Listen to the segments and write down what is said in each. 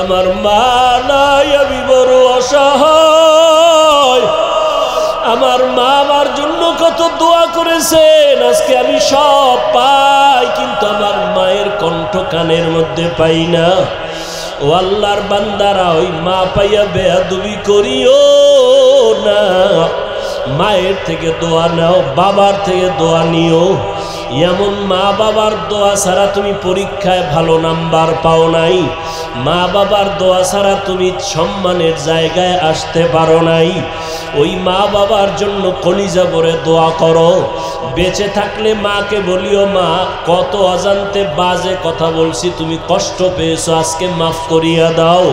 আমার মা নাই, আমি বড় অসহায়। আমার মা আমার জন্য কত দোয়া করেছেন, আজকে আমি সব পাই, কিন্তু আমার মায়ের কণ্ঠ কানের মধ্যে পাই না। ও আল্লাহর বান্দারা, ওই মা পাইয়া বেয়াদবি করিও না। মায়ের থেকে দোয়া নাও, বাবার থেকে দোয়া নিও। এমন মা বাবার দোয়া ছাড়া তুমি পরীক্ষায় ভালো নাম্বার পাও নাই, মা বাবার দোয়া ছাড়া তুমি সম্মানের জায়গায় আসতে পারো নাই। ওই মা বাবার জন্য কলিজা ভরে দোয়া করো। বেঁচে থাকলে মাকে বলিও, মা কত অজান্তে বাজে কথা বলছি, তুমি কষ্ট পেয়েছো, আজকে মাফ করিয়া দাও।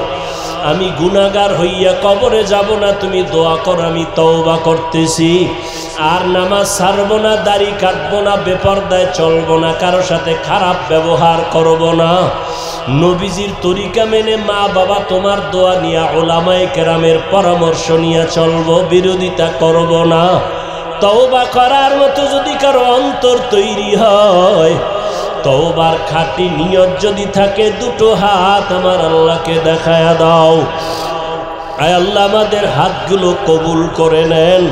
আমি গুনাহগার হইয়া কবরে যাব না, তুমি দোয়া করো আমি তওবা করতেছি। আর নামাজ ছাড়বো না, দাড়ি কাটবো না, বেপরদায় চলবো না, কারো সাথে খারাপ ব্যবহার করব না। নবীজির তরিকা মেনে মা বাবা তোমার দোয়া নিয়া ওলামায়ে কেরামের পরামর্শ নিয়ে চলবো, বিরোধিতা করব না। তওবা করার মতো যদি কারো অন্তর তৈরি হয়, তওবার খাঁটি নিয়ত যদি থাকে, দুটো হাত আমার আল্লাহকে দেখায়া দাও। আয় আল্লাহ, আমাদের হাতগুলো কবুল করে নেন।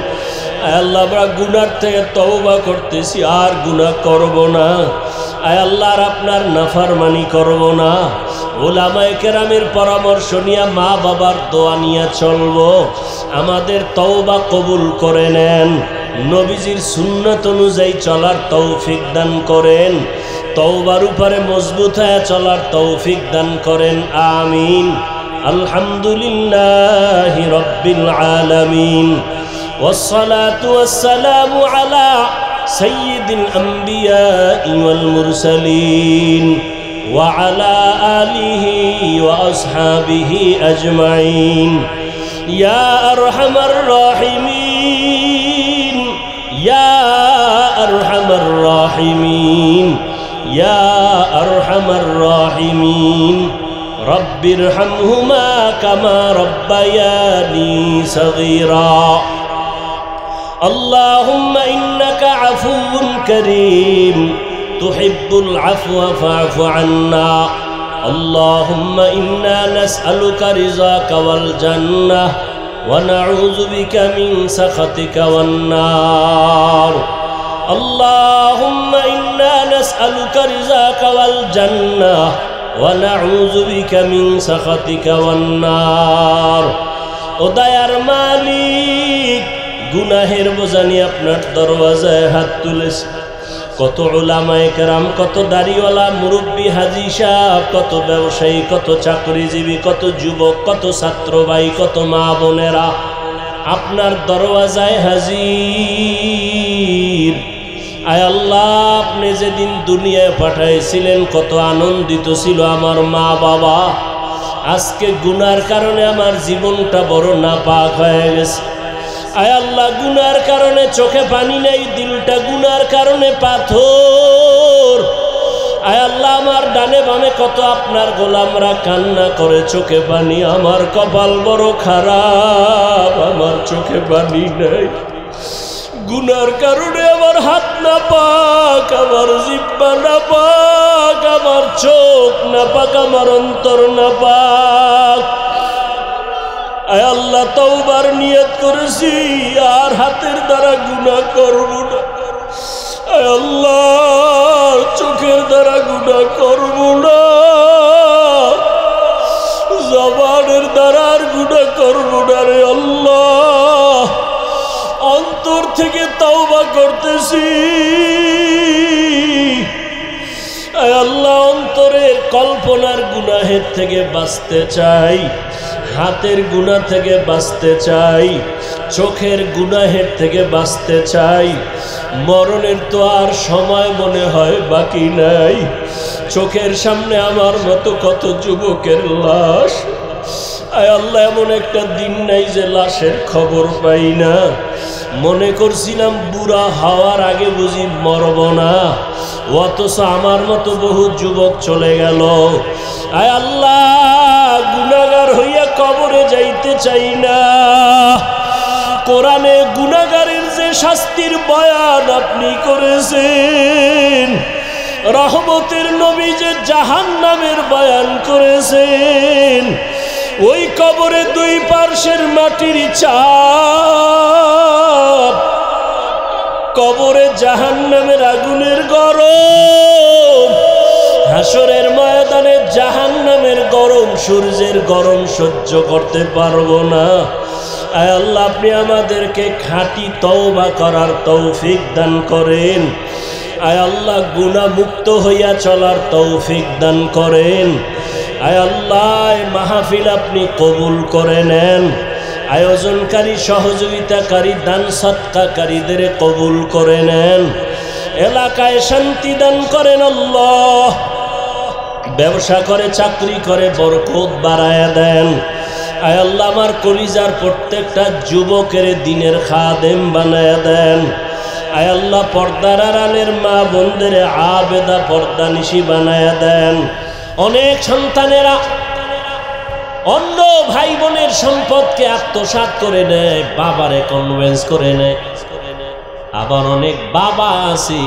আয় আল্লাহ, আমরা গুনার থেকে তওবা করতেছি, আর গুনাহ করব না। আয় আল্লাহ, আর আপনার নাফরমানি করব না। ওলামায়ে কেরামের পরামর্শ নিয়ে মা বাবার দোয়া নিয়ে চলবো। আমাদের তওবা কবুল করে নেন। নবীজির সুন্নাত অনুযায়ী চলার তৌফিক দান করেন। তওবার উপরে মজবুত হয়ে চলার তৌফিক দান করেন, আমিন। আলহামদুলিল্লাহি রাব্বিল আলামিন, والصلاة والسلام على سيد الأنبياء والمرسلين وعلى آله وأصحابه أجمعين. يا أرحم الراحمين، يا أرحم الراحمين، يا أرحم الراحمين. رب ارحمهما كما ربياني صغيرا. اللهم إنك عفو كريم تحب العفو فاعف عنا. اللهم إنا نسألك رضاك والجنة ونعوذ بك من سخطك والنار. اللهم إنا نسألك رضاك والجنة ونعوذ بك من سخطك والنار. ও দয়ার মালিক, গুনাহের বোঝা নিয়ে আপনার দরওয়াজায় হাত তুলেছি। কত উলামায়ে কেরাম, কত দাড়িওয়ালা মুরব্বী হাজী সাহেব, কত ব্যবসায়ী, কত চাকরিজীবী, কত যুবক, কত ছাত্র ভাই, কত মা বোনেরা আপনার দরওয়াজায় হাজির। আয় আল্লাহ, আপনি যেদিন দুনিয়ায় পাঠাইছিলেন কত আনন্দিত ছিল আমার মা বাবা। আজকে গুনার কারণে আমার জীবনটা বড় নাপাক হয়ে গেছে। আয় আল্লাহ, গুনার কারণে চোখে পানি নেই, দিলটা গুনার কারণে পাথর। আয় আল্লাহ, আমার ডানে বামে কত আপনার গোলামরা কান্না করে চোখে পানি। আমার কপাল বড় খারাপ, আমার চোখে পানি নেই। গুনার কারণে আমার হাত না পাক, আমার জিহ্বা না পাক, আমার চোখ না পাক, আমার অন্তর না পাক। আয় আল্লাহ, তওবার নিয়ত করেছি, আর হাতের দ্বারা গুনাহ করব না। আয় আল্লাহ, চোখের দ্বারা গুনাহ করব না, জবানের দ্বারা আর গুনাহ করব না রে আল্লাহ। অন্তর থেকে তওবা করতেছি। আয় আল্লাহ, অন্তরের কল্পনার গুনাহের থেকে বাঁচতে চাই, হাতের গুনাহ থেকে বাঁচতে চাই, চোখের গুনাহের থেকে বাঁচতে চাই। মরণের তো আর সময় মনে হয় বাকি নাই। চোখের সামনে আমার মতো কত যুবকের লাশ। আয় আল্লাহ, এমন একটা দিন নাই যে লাশের খবর পাই না। মনে করছিলাম বুড়া হওয়ার আগে বুঝি মরব না, অথচ আমার মতো বহু যুবক চলে গেল। আয় আল্লাহ, গুনাহগার হইয়া কবরে যাইতে চাই না। কোরআনে গুনাহগারের যে শাস্তির বয়ান আপনি করেছেন, রহমতের নবী যে জাহান্নামের বয়ান করেছেন, ওই কবরে দুই পার্শ্বের মাটির চাপ, কবরে জাহান্নামের আগুনের গরম, হাসরের ময়দানে জাহান্নামের গরম, সূর্যের গরম সহ্য করতে পারবো না। আয় আল্লাহ, আপনি আমাদেরকে খাঁটি তওবা করার তৌফিক দান করেন। আয় আল্লাহ, গুনাহ মুক্ত হইয়া চলার তৌফিক দান করেন। আয় আল্লাহ, মাহফিল আপনি কবুল করে নেন। আয়োজনকারী, সহযোগিতাকারী, দান সদকাকারীদের কবুল করে নেন। এলাকায় শান্তি দান করেন আল্লাহ। ব্যবসা করে, চাকরি করে বরকত বাড়ায়া দেন। আয় আল্লাহ, আমার কলিজার প্রত্যেকটা যুবকের দিনের খাদেম বানায়া দেন। আয় আল্লাহ, পর্দার আড়ালের মা বোনদের আবেদা পর্দানিশী বানায়া দেন। অনেক সন্তানেরা অন্য ভাই বোনের সম্পদকে আত্মসাৎ করে নেয়, বাবারে কনভিন্স করে নেয়। আবার অনেক বাবা আছে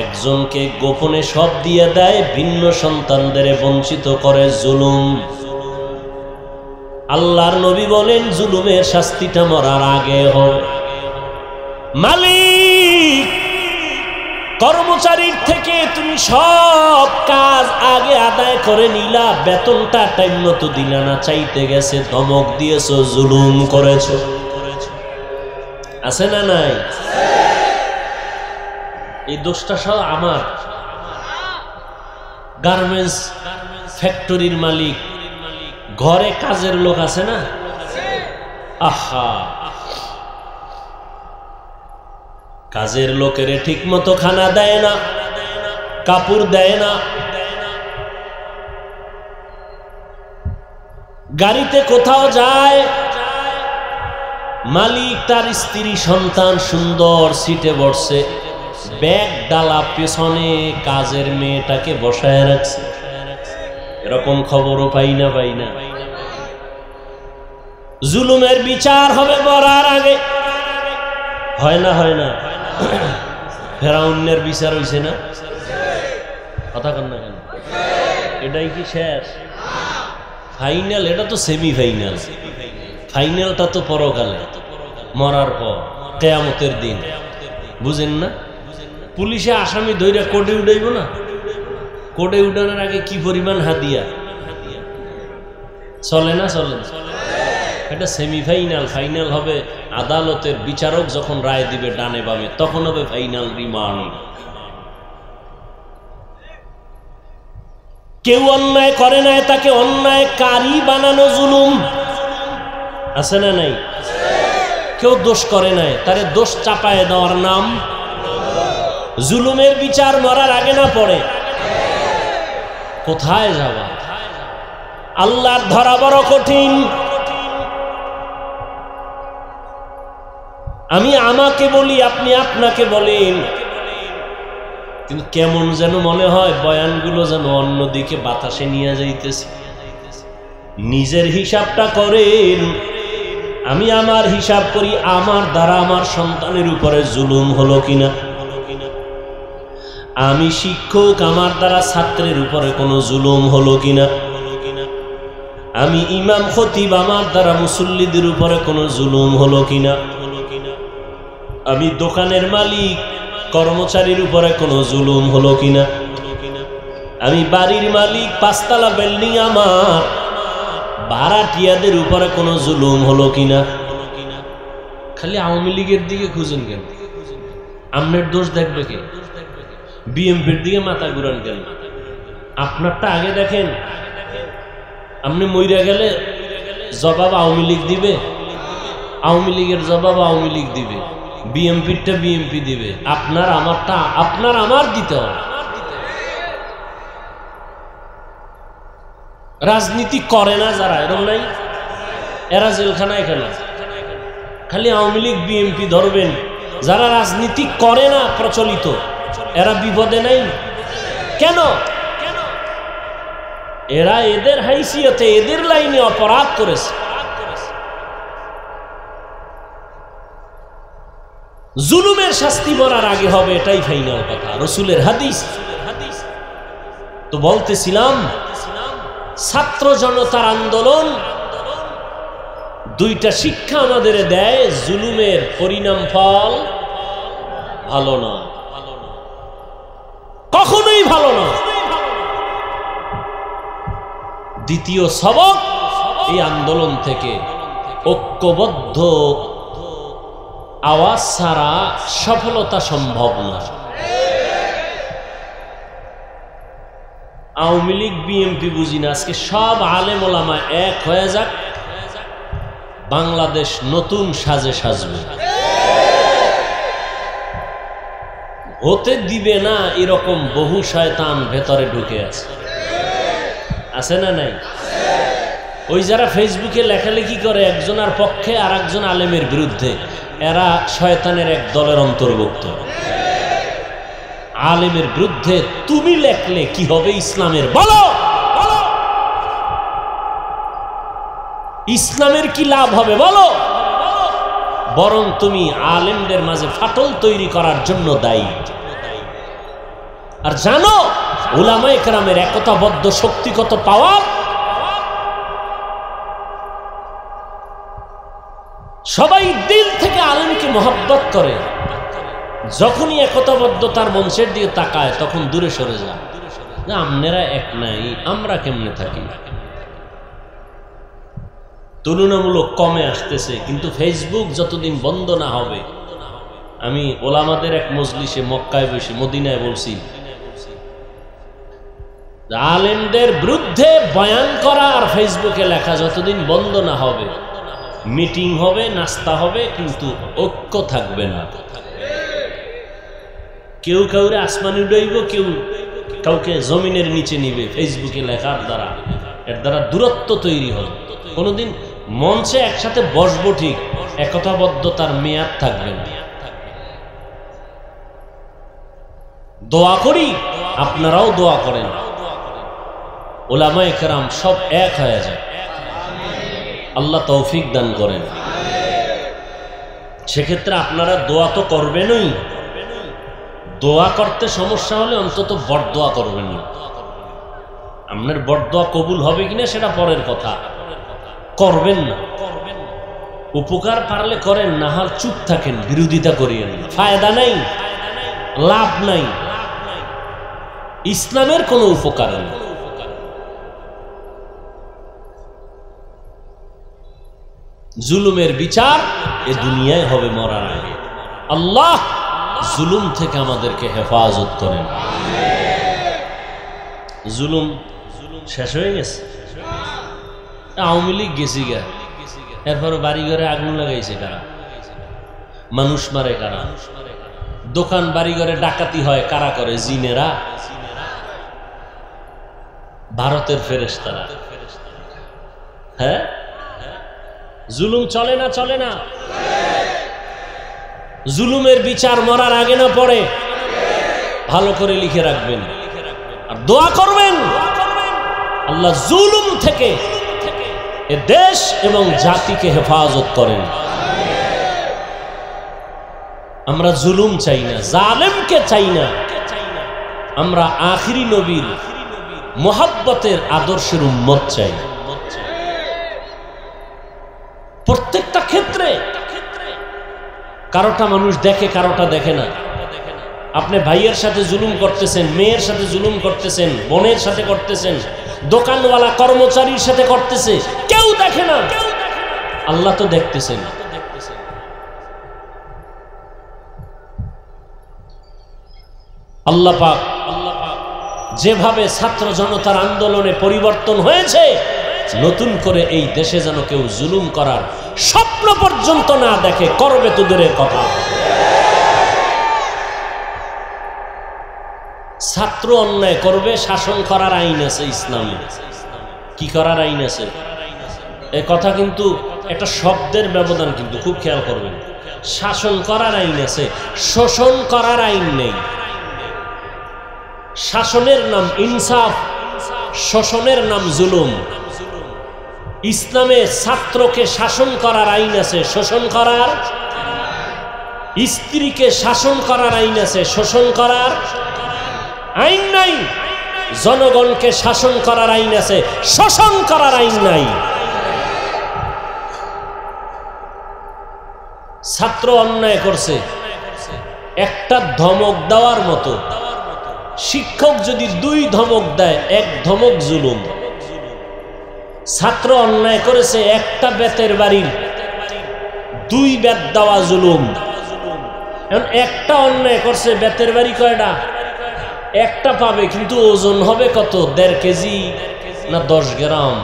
একজনকে গোপনে সব দিয়ে দেয়, ভিন্ন সন্তানদের বঞ্চিত করে। জুলুম। আল্লাহর নবী বলেন, জুলুমের শাস্তিটা মরার আগে হয়। মালিক, কর্মচারীর থেকে তুমি সব কাজ আগে আদায় করে নিলা, বেতনটা টাইম মতো দিলা না, চাইতে গেছে ধমক দিয়েছো, জুলুম করেছো। আছে না নাই? এই দোষটা সব আমার। গার্মেন্টস ফ্যাক্টরির মালিক, ঘরে কাজের লোক আছে না? আহা, কাজের লোকের ঠিক মতো খানা দেয় না, কাপড় দেয় না, গাড়িতে কোথাও যায়, মালিক তার স্ত্রী সন্তান সুন্দর সিটে বসছে, ব্যাগ ডালা পেছনে কাজের মেয়েটাকে বসায় রাখছে। এরকম খবরও পাই না। জুলুমের বিচার হবে মরার আগে। হয় না? ফেরাউনের বিচার হইছে না? কথা কন না কেন? এটাই কি শেষ? ফাইনাল? এটা তো সেমিফাইনাল। ফাইনালটা তো পরকালে, মরার পর, কিয়ামতের দিন। বুঝেন না? পুলিশে আসামি ধইরা কোর্টে উঠাইব না? কোর্টে উঠানোর আগে কি পরিমাণ হাদিয়া চলে না? এটা সেমিফাইনাল। ফাইনাল হবে আদালতের বিচারক যখন রায় দিবে ডানে বামে, তখন হবে ফাইনাল রিমান্ড। কেউ অন্যায় করে নাই, তাকে অন্যায়কারী বানানো জুলুম। আছে না নাই? কেউ দোষ করে নাই, তারে দোষ চাপায় দেওয়ার নাম জুলুমের বিচার মরার আগে না পড়ে? কোথায় যাবা? আল্লাহর ধরা বড় কঠিন। আমি আমাকে বলি, আপনি আপনাকে বলেন, কিন্তু কেমন যেন মনে হয় বয়ানগুলো যেন অন্যদিকে বাতাসে নিয়ে যাইতেছে। নিজের হিসাবটা করেন। আমি আমার হিসাব করি, আমার দ্বারা আমার সন্তানের উপরে জুলুম হলো কিনা। আমি শিক্ষক, আমার দ্বারা ছাত্রের উপরে কোনো জুলুম হলো কিনা। আমি ইমাম খতিব, আমার দ্বারা মুসল্লিদের উপরে কোনো জুলুম হলো কিনা। আমি দোকানের মালিক, কর্মচারীর উপরে কোনো জুলুম হলো কিনা। আমি বাড়ির মালিক, 5 তলা বিল্ডিং আমার, ভাড়াটিয়াদের উপরে কোনো জুলুম হলো কিনা। খালি আওয়ামী লীগের দিকে খুঁজেন কেন? আপনার দোষ দেখবে কে? বিএমপির দিকে মাথা ঘুরান কেন? আপনারটা আগে দেখেন। আপনি মইরা গেলে জবাব আওয়ামী লীগ দিবে, আওয়ামী লীগের জবাব আওয়ামী লীগ দিবে, বিএমপিরটা বিএমপি দিবে। আপনার আমারটা আপনার আমার দিতে হবে। রাজনীতি করে না যারা, এরকম নাই? এরা জেলখানায় কেন? খালি আওয়ামী লীগ বিএমপি ধরবেন। যারা রাজনীতি করে না প্রচলিত, এরা বিপদে নাই কেন? এরা এদের হাইসিয়তে, এদের লাইনে অপরাধ করেছে। জুলুমের শাস্তি মরার আগে হবে, এটাই ফাইনাল কথা, রাসূলের হাদিস। তো বলতেছিলাম ছাত্র জনতার আন্দোলন দুইটা শিক্ষা আমাদের দেয়, জুলুমের পরিণাম ফল ভালো না, কখনোই ভালো না। দ্বিতীয় সবক, এই আন্দোলন থেকে ঐক্যবদ্ধ আওয়াজ ছাড়া সফলতা সম্ভব না। আওয়ামী লীগ বিএনপি বুঝি না, আজকে সব আলেম ওলামা এক হয়ে যাক, বাংলাদেশ নতুন সাজে সাজবে। হতে দিবে না এরকম বহু শয়তান ভেতরে ঢুকে আছে না নাই? ওই যারা ফেসবুকে লেখালেখি করে একজনের পক্ষে আর একজন আলেমের বিরুদ্ধে, এরা শয়তানের এক দলের অন্তর্ভুক্ত। আলেমের বিরুদ্ধে তুমি লেখলে কি হবে ইসলামের? বলো, ইসলামের কি লাভ হবে বলো? বরং তুমি আলেমদের মাঝে ফাটল তৈরি করার জন্য দায়ী। আর জানো উলামায়ে কেরামের একতাবদ্ধ শক্তি কত পাওয়ার। সবাই দিল থেকে আলেমকে মহব্বত করে, যখনই একতাবদ্ধতার মঞ্চের দিকে তাকায় তখন দূরে সরে যায়, না আপনারা এক নাই, আমরা কেমনে থাকি। তুলনামূলক কমে আসতেছে, কিন্তু ফেসবুক যতদিন বন্ধ না হবে, আমি ওলামাদের এক মজলিসে মক্কায় বসে মদিনায় বলছি, আলেমদের বিরুদ্ধে বয়ান করা আর ফেসবুকে লেখা যতদিন বন্ধ না হবে, মিটিং হবে, নাস্তা হবে, কিন্তু ঐক্য থাকবে না। কেউ কাউরে আসমানে উড়াইব, কেউ কাউকে জমিনের নিচে নিবে ফেসবুকে লেখার দ্বারা। এর দ্বারা দূরত্ব তৈরি হবে। কোনোদিন মঞ্চে একসাথে বসবো ঠিক, একতাবদ্ধতার মেয়াদ থাকবে না। দোয়া করি, আপনারাও দোয়া করেন, উলামায়ে কেরাম সব এক হয়ে যায়, আল্লাহ তৌফিক দান করেন। সেক্ষেত্রে আপনারা দোয়া তো করবেনই, দোয়া করতে সমস্যা হলে অন্তত বরদোয়া করবেন না। আপনার বরদোয়া কবুল হবে কিনা সেটা পরের কথা, করবেন না। উপকার পারলে করেন, না হলে চুপ থাকেন, বিরোধিতা করিয়েন না, ফায়দা নাই, লাভ নাই, ইসলামের কোনো উপকার নেই। জুলুমের বিচার এ দুনিয়ায় হবে মরার আগে। আল্লাহ জুলুম থেকে আমাদেরকে হেফাজত করেন। জুলুম শেষ হয়ে গেছে, আওয়ামী লীগ গেছি গা, এরপর বাড়ি ঘরে আগুন লাগাইছে কারা, মানুষ মারে কারা, দোকান বাড়ি ঘরে ডাকাতি হয় কারা করে, জিনেরা, ভারতের ফেরেশতারা। হ্যাঁ, জুলুম চলে না, চলে না। জুলুমের বিচার মরার আগে না পড়ে, ভালো করে লিখে রাখবেন আর দোয়া করবেন, আল্লাহ জুলুম থেকে এ দেশ এবং জাতিকে হেফাজত করেন। আমরা জুলুম চাই না, জালেমকে চাই না, আমরা আখিরি নবীর মুহাব্বতের আদর্শের উম্মত চাই। প্রত্যেকটা ক্ষেত্রে কারোটা মানুষ দেখে, কারোটা দেখে না। আপনি ভাইয়ের সাথে জুলুম করতেছেন, মেয়ের সাথে জুলুম করতেছেন, বোনের সাথে করতেছেন, দোকানওয়ালা কর্মচারীর সাথে করতেছে, কেউ দেখে না, আল্লাহ তো দেখতেছেন। আল্লাহ পাক যেভাবে ছাত্র জনতার আন্দোলনে পরিবর্তন হয়েছে, নতুন করে এই দেশে যেন কেউ জুলুম করার স্বপ্ন পর্যন্ত না দেখে, করবে তো দূরের কথা। ছাত্র অন্যায় করবে, শাসন করার আইন আছে ইসলামে। কি করার আইন আছে? এই কথা কিন্তু একটা শব্দের ব্যবধান, কিন্তু খুব খেয়াল করবেন। শাসন করার আইন আছে, শোষণ করার আইন নেই। শাসনের নাম ইনসাফ, শোষণের নাম জুলুম। ইসলামে ছাত্রকে শাসন করার আইন আছে, শোষণ করার। স্ত্রীকে শাসন করার আইন আছে, শোষণ করার আইন নাই। জনগণকে শাসন করার আইন আছে, শোষণ করার আইন নাই। ছাত্র অন্যায় করছে, একটা ধমক দেওয়ার মতো। শিক্ষক যদি 2 ধমক দেয়, 1 ধমক জুলুম। ছাত্র অন্যায় করেছে, একটা বেতের বাড়ির 2 বেত দেওয়া জুলুম। এখন একটা অন্যায় করছে, বেতের বাড়ি কয়টা? একটা পাবে, কিন্তু ওজন হবে কত? 1.5 কেজি না 10 গ্রাম?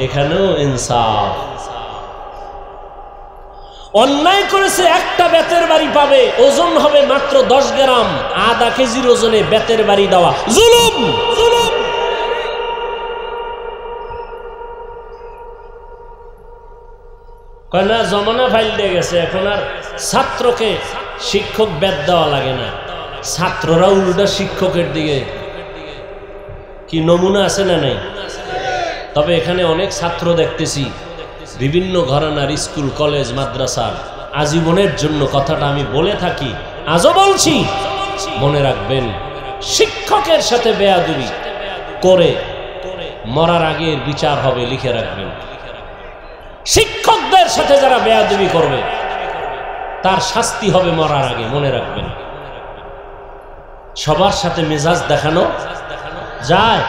এখানেও ইনসাফ। অন্যায় করেছে, একটা বেতের বাড়ি পাবে, ওজন হবে মাত্র 10 গ্রাম। আধা কেজির ওজনে বেতের বাড়ি দেওয়া জুলুম। কয়না জমানা ফাইল দিয়ে গেছে, এখন আর ছাত্রকে শিক্ষক বেত দেওয়া লাগে না। ছাত্ররা উল্টা শিক্ষকের দিকে। কি নমুনা আছে না নাই? তবে এখানে অনেক ছাত্র দেখতেছি বিভিন্ন ঘরানার স্কুল কলেজ মাদ্রাসার। আজীবনের জন্য কথাটা আমি বলে থাকি, আজও বলছি, মনে রাখবেন, শিক্ষকের সাথে বেয়াদবি করে মরার আগে বিচার হবে, লিখে রাখবেন। শিক্ষকদের সাথে যারা বেয়াদবি করবে তার শাস্তি হবে মরার আগে, মনে রাখবেন। সবার সাথে মেজাজ দেখানো যায়?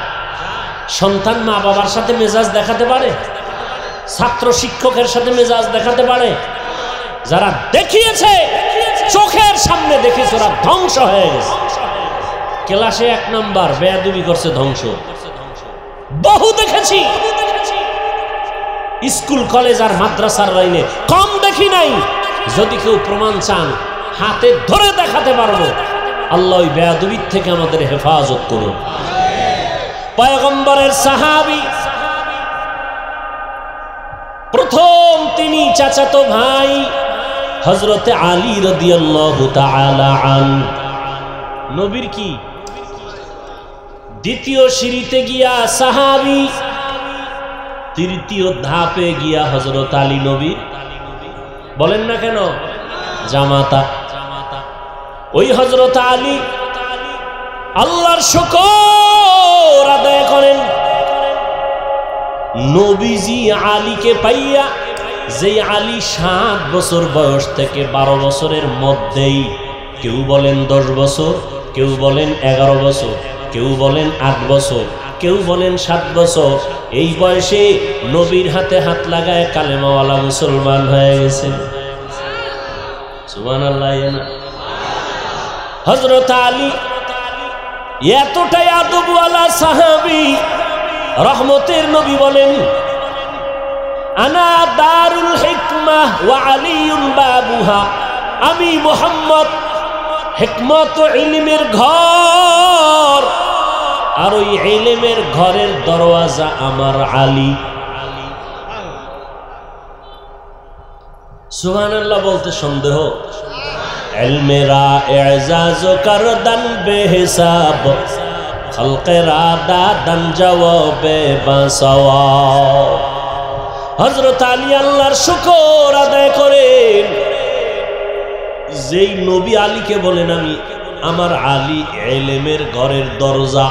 সন্তান মা বাবার সাথে মেজাজ দেখাতে পারে? ছাত্র শিক্ষকের সাথে মেজাজ দেখাতে পারে? যারা দেখিয়েছে, চোখের সামনে দেখেছে, ওরা ধ্বংস হয়ে গেছে। ক্লাসে 1 নাম্বার, বেয়াদবি করছে, ধ্বংস। বহু দেখেছি। স্কুল কলেজ আর মাদ্রাসার লাইনে কম দেখি নাই। যদি কেউ প্রমাণ চান, হাতে ধরে দেখাতে পারবো। আল্লাহ ওই বেয়াদবির থেকে আমাদের হেফাজত করুন। পয়গম্বরের সাহাবী, প্রথম তিনি চাচাতো ভাই হযরতে আলী রাদিয়াল্লাহু তাআলা আনহু, নবীর কি দ্বিতীয় সিঁড়িতে গিয়া সাহাবী, তৃতীয় ধাপে গিয়া হযরত আলী নবী। বলেন না কেন? জামাতা। ওই হযরত আলী আল্লাহর শুকর আদায় করেন। নবীজি আলীকে পাইয়া, যে আলী 7 বছর বয়স থেকে 12 বছরের মধ্যেই, কেউ বলেন 10 বছর, কেউ বলেন 11 বছর, কেউ বলেন 8 বছর, কেউ বলেন 7 বছর, এই বয়সে নবীর হাতে হাত লাগায় কালেমাওয়ালা মুসলমান হয়ে গেছে। সুবহানাল্লাহ। হযরত আলী এতটাই আদবওয়ালা সাহাবী, রহমতের নবী বলেন, আনা দারুল হিকমাহ ওয়া আলীউন বাবুহা। আমি মুহাম্মদ হিকমত ও ইলমের ঘর, আর ওই ইলমের ঘরের দরওয়াজা আমার আলী। সুবহানাল্লাহ বলতে সন্দেহ? ইলমেরা ইজাজ করদান বেহিসাব, খলকেরা দাদান জওয়াবে বাসওয়াব। হযরত আলী আল্লাহর শুকর আদায় করেন। যেই নবী আলীকে বলেন, আমি আমার আলী ইলমের ঘরের দরজা।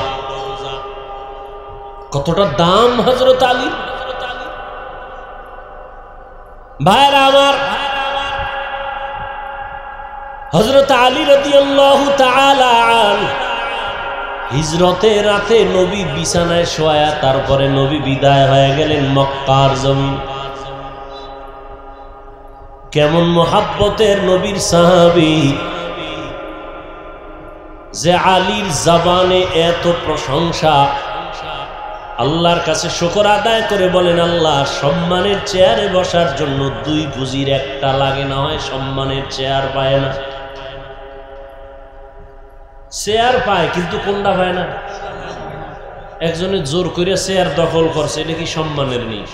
কতটা দাম হযরত আলী! ভাইরা আমার, হযরত আলী রাদিয়াল্লাহু তাআলা আনহু হিজরতের রাতে নবী বিছানায় শোয়া, তারপরে নবী বিদায় হয়ে গেলেন মক্কার জমিন। কেমন মুহাব্বতের নবীর সাহাবী, যে আলীর জবানে এত প্রশংসা। আল্লাহর কাছে শুকর আদায় করে বলেন, আল্লাহ, সম্মানের চেয়ারে বসার জন্য 2 পুঁজির একটা লাগে, না হয় সম্মানের চেয়ার পায় না। চেয়ার পায় কিন্তু কোনটা পায় না? একজনে জোর করে চেয়ার দখল করছে, এটা কি সম্মানের নেই?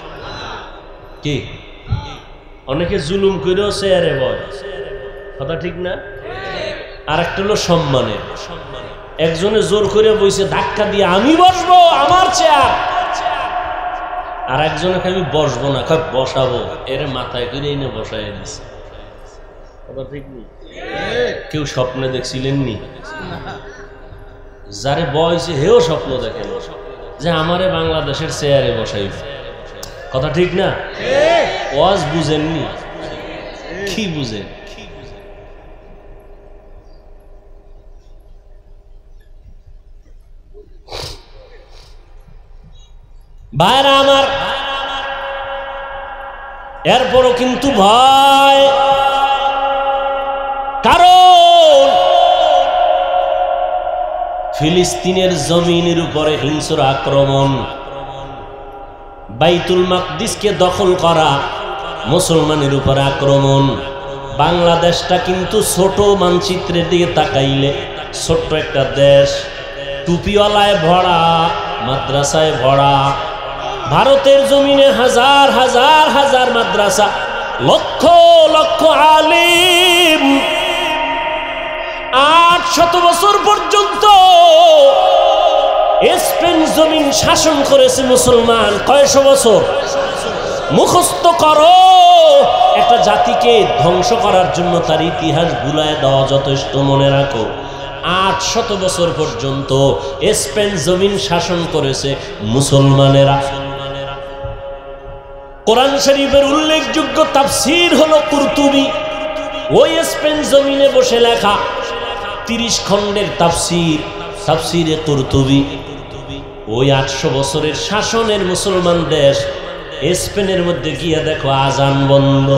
কি অনেকে জুলুম করেও চেয়ারে বয়, কথা ঠিক না? আর একটা হলো সম্মানের। একজনে জোর করে বইছে ধাক্কা দিয়ে, আমি বসবো, আমার চেয়ার। আর একজনে আমি বসবো না, বসাবো, এর মাথায় করে এনে বসাই দিছে। কথা ঠিক নেই? কেউ স্বপ্নে দেখছিলেন নি? যারে বয়সে হেও স্বপ্ন দেখেন যে আমারে বাংলাদেশের চেয়ারে বসাই। কথা ঠিক না? ওয়াজ বুঝেননি? কি বুঝেন? ভাইরা আমার, এরপরও কিন্তু ভয়, কারণ ফিলিস্তিনের জমিনের উপরে হিংস্র আক্রমণ, বাইতুল মাকদিসকে দখল করা, মুসলমানের উপর আক্রমণ। বাংলাদেশটা কিন্তু ছোট, মানচিত্রের দিকে তাকাইলে ছোট্ট একটা দেশ, টুপিওয়ালায় ভরা, মাদ্রাসায় ভরা। ভারতের জমিনে হাজার হাজার হাজার মাদ্রাসা, লক্ষ লক্ষ আলিম। 800 বছর পর্যন্ত স্পেন জমিন শাসন করেছে মুসলমান। কয়শো বছর? মুখস্থ করো। একটা জাতিকে ধ্বংস করার জন্য তার ইতিহাস ভুলায় দেওয়া যথেষ্ট। মনে রাখো, 800 বছর পর্যন্ত স্পেন জমিন শাসন করেছে মুসলমানেরা। কোরআন শরীফের উল্লেখযোগ্য তাফসীর হলো কুরতুবী। ওই স্পেন জমিনে বসে লেখা 30 খণ্ডের তাফসীর, তাফসীরে কুরতুবী। ওই 800 বছরের শাসনের মুসলমান দেশ স্পেনের মধ্যে গিয়ে দেখো আজান বন্ধ।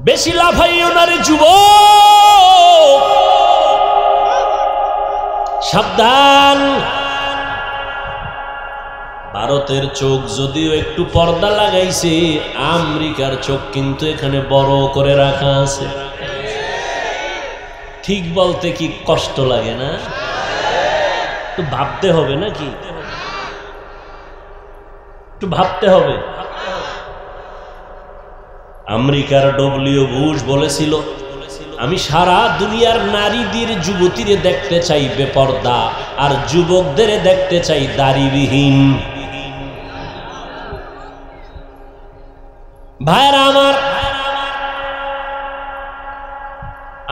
বেশি লাফাইও না রে যুবক, সাবধান। ভারতের চোখ যদিও একটু পর্দা লাগাইছে, আমেরিকার চোখ কিন্তু এখানে বড় করে রাখা আছে। ঠিক বলতে কি কষ্ট লাগে না? একটু ভাবতে হবে নাকি? একটু ভাবতে হবে। আমেরিকার ডব্লিউ বুশ বলেছিল, আমি সারা দুনিয়ার নারীদের, যুবতীরে দেখতে চাই বেপর্দা, আর যুবকদের দেখতে চাই দাড়িবিহীন। ভাইরা আমার,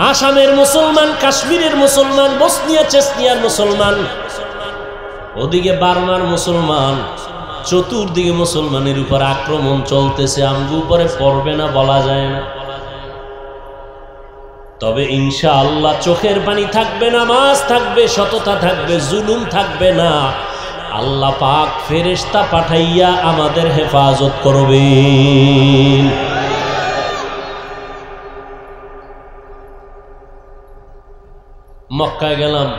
আসামের মুসলমান, কাশ্মীরের মুসলমান, বসনিয়া চেচনিয়ার মুসলমান, ওদিকে বার্মার মুসলমান, চতুর্দিকে মুসলমানের উপর আক্রমণ চলতেছে। আমগো উপরে পড়বে না বলা যায় না, তবে ইনশাআল্লাহ চোখের পানি থাকবে, নামাজ থাকবে, সততা থাকবে, জুলুম থাকবে না। আল্লাহ পাক ফেরেশতা পাঠাইয়া আমাদের হেফাজত করবেন। মক্কায় গেলাম,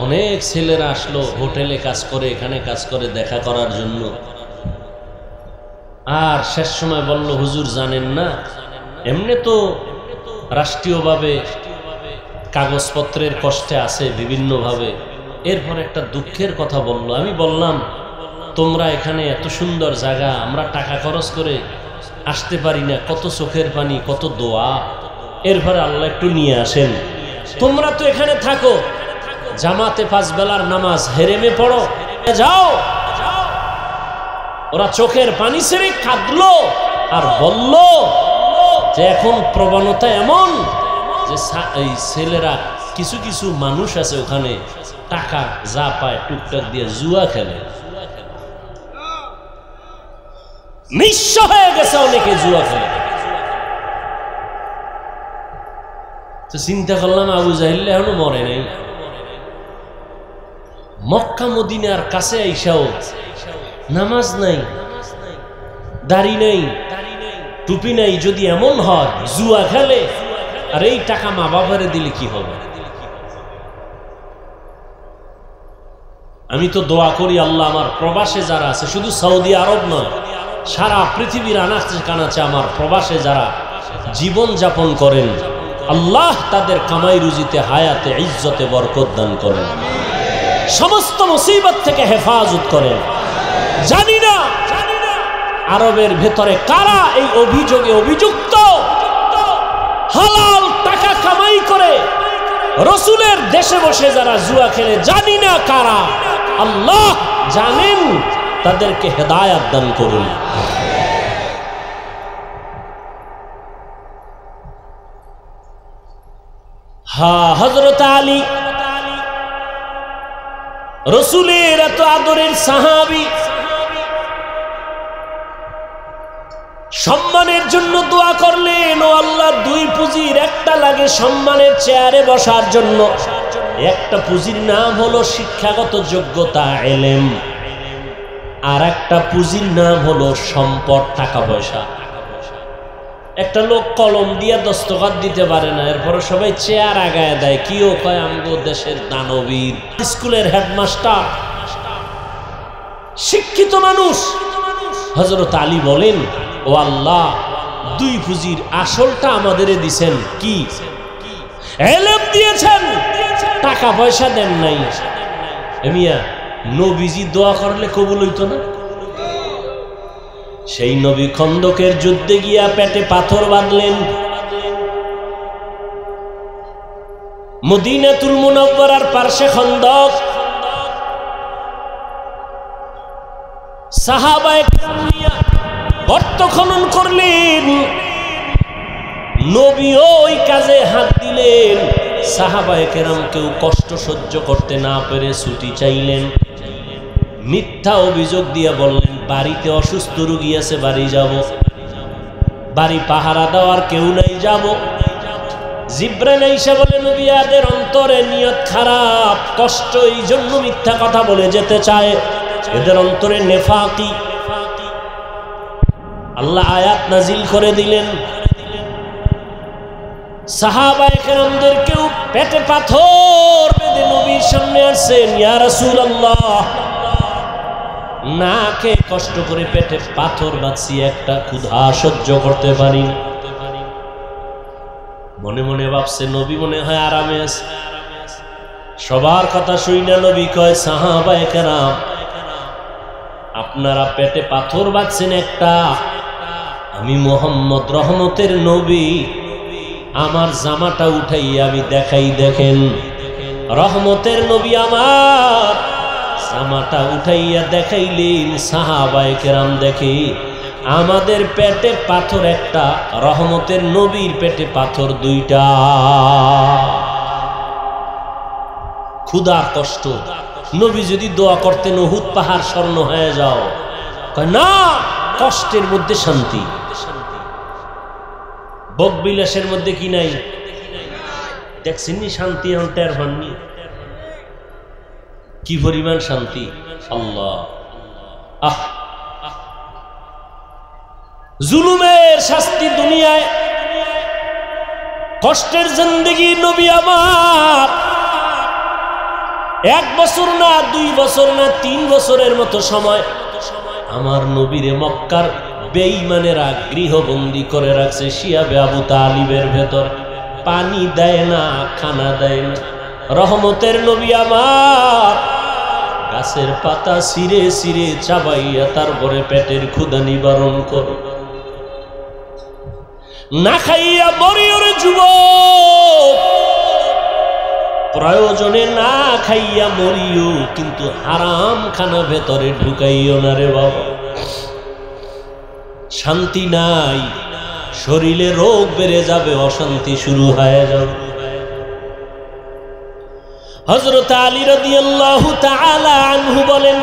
অনেক ছেলেরা আসলো, হোটেলে কাজ করে, এখানে কাজ করে, দেখা করার জন্য। আর শেষ সময় বলল, হুজুর জানেন না, এমনি তো রাষ্ট্রীয়ভাবে কাগজপত্রের কষ্টে আছে বিভিন্নভাবে। এরপর একটা দুঃখের কথা বলল। আমি বললাম, তোমরা এখানে এত সুন্দর জায়গা, আমরা টাকা খরচ করে আসতে পারি না, কত চোখের পানি, কত দোয়া। এরপরে আল্লাহ একটু নিয়ে আসেন। তোমরা তো এখানে থাকো, জামাতে 5 বেলার নামাজ হেরেমে পড়ো, যাও। ওরা চোখের পানি ছেড়ে কাঁদলো আর বলল যে এখন প্রবণতা এমন যে এই ছেলেরা, কিছু কিছু মানুষ আছে ওখানে, টাকা যা পায় টুকটাক দিয়ে জুয়া খেলে। নিঃস্ব হয়ে গেছে অনেকে জুয়া খেলে। তো চিন্তা করলাম, আবু জাহিল এখনো মরে নাই। মক্কা মদিনার কাছে আইসাও নামাজ নাই, দাড়ি নাই, টুপি নাই। যদি এমন হয় জুয়া খেলে, আর এই টাকা মা বাবারে দিলে কি হবে? আমি তো দোয়া করি, আল্লাহ আমার প্রবাসে যারা আছে, শুধু সৌদি আরব নয়, সারা পৃথিবীর আনাচে কানাচে আমার প্রবাসে যারা জীবন যাপন করেন, আল্লাহ তাদের কামাই রুজিতে, হায়াতে, ইজ্জতে বরকত দান করেন, সমস্ত মুসিবত থেকে হেফাজত করেন। জানি না আরবের ভেতরে কারা এই অভিযোগে অভিযুক্ত, হালাল টাকা কামাই করে রসুলের দেশে বসে যারা জুয়া খেলে। জানি না কারা, আল্লাহ জানেন, তাদেরকে হেদায়াত দান করুন। হযরত আলী রাসূলের এত আদরের সাহাবী, সম্মানের জন্য দোয়া করলেন, ও আল্লাহ, দুই পুঁজির একটা লাগে সম্মানের চেয়ারে বসার জন্য, একটা পুঁজির নাম হলো শিক্ষাগত যোগ্যতা ইলম, আর একটা পুঁজির নাম হলো সম্পদ টাকা পয়সা। একটা লোক কলম দিয়ে দস্তখত দিতে পারে না, এরপরে সবাই চেয়ার আগায় দেয়, কিও কয় আমগো দেশের দানবীর। স্কুলের হেডমাস্টার শিক্ষিত মানুষ। হযরত আলী বলেন, ও আল্লাহ, দুই পুঁজির আসলটা আমাদের দিছেন, কি ইলম দিয়েছেন, টাকা পয়সা দেন নাই। মিয়া, নবীজি দোয়া করলে কবুল হইতো না? সেই নবী খন্দকের যুদ্ধে গিয়া পেটে পাথর বাঁধলেন, মদিনাতুল মুনাওয়ারার পার্শ্বে খন্দক, সাহাবায়ে কেরাম নিয়া গর্ত খনন করলেন, নবীও ওই কাজে হাত দিলেন। সাহাবায়ে কেরাম কেউ কষ্ট সহ্য করতে না পেরে ছুটি চাইলেন, মিথ্যা অভিযোগ দিয়ে বললেন বাড়িতে অসুস্থ রোগী আছে, বাড়ি যাব, বাড়ি পাহারা দেওয়ার কেউ নাই, যাব। জিবরাইল আইসা বলে, নবীদের অন্তরে নিয়ত খারাপ, কষ্ট, এই জন্য মিথ্যা কথা বলে যেতে চায়, এদের অন্তরে নেফাকি। আল্লাহ আয়াত নাজিল করে দিলেন, সাহাবায়ে কেরামদের কেউ পেটে পাথর বেঁধে নবীর সামনে আসছেন, ইয়া রাসূলুল্লাহ, না খেয়ে কষ্ট করে পেটে পাথর বাঁধছি, একটা ক্ষুধা সহ্য করতে পারি না। মনে মনে ভাবছে নবী মনে হয় আরামে আছে। সবার কথা শুই না নবী কয়, সাহাবায়ে কেরাম, আপনারা পেটে পাথর বাঁধছেন একটা, আমি মুহাম্মদ রহমতের নবী, আমার জামাটা উঠাইয়া আমি দেখাই, দেখেন রহমতের নবী আমার জামাটা উঠাইয়া দেখাইলেন। সাহাবায়ে কেরাম দেখে আমাদের পেটে পাথর একটা, রহমতের নবীর পেটে পাথর দুইটা। ক্ষুধা কষ্ট, নবী যদি দোয়া করতেন উহুদ পাহাড় স্বর্ণ হয়ে যাও, কয় না, কষ্টের মধ্যে শান্তি। ভোগ বিলাসের মধ্যে কি নাই? দেখছেন শান্তি, এখন টের পাননি কি পরিমাণ শান্তি। আল্লাহ, আহ, জুলুমের শাস্তি দুনিয়ায়, কষ্টের জিন্দেগি। নবী আমার 1 বছর না, 2 বছর না, 3 বছরের মতো সময় আমার নবীরে মক্কার বেঈমানেরা গৃহবন্দী করে রাখছে শিয়াবে আবু তালিবের ভেতর। পানি দেয় না, খানা দেয় না। রহমতের নবী আমার গাছের পাতা ছিঁড়ে ছিঁড়ে চাবাইয়া তারপরে পেটের ক্ষুধা নিবারণ করো। না খাইয়া মরিও রে যুবক, প্রয়োজনে না খাইয়া মরিও, কিন্তু হারাম খানা ভেতরে ঢুকাইও না রে বাবা। শান্তি নাই, শরীরে রোগ বেড়ে যাবে, অশান্তি শুরু হয়ে যাবে। হযরত আলী রাদিয়াল্লাহু তাআলা আনহু বলেন,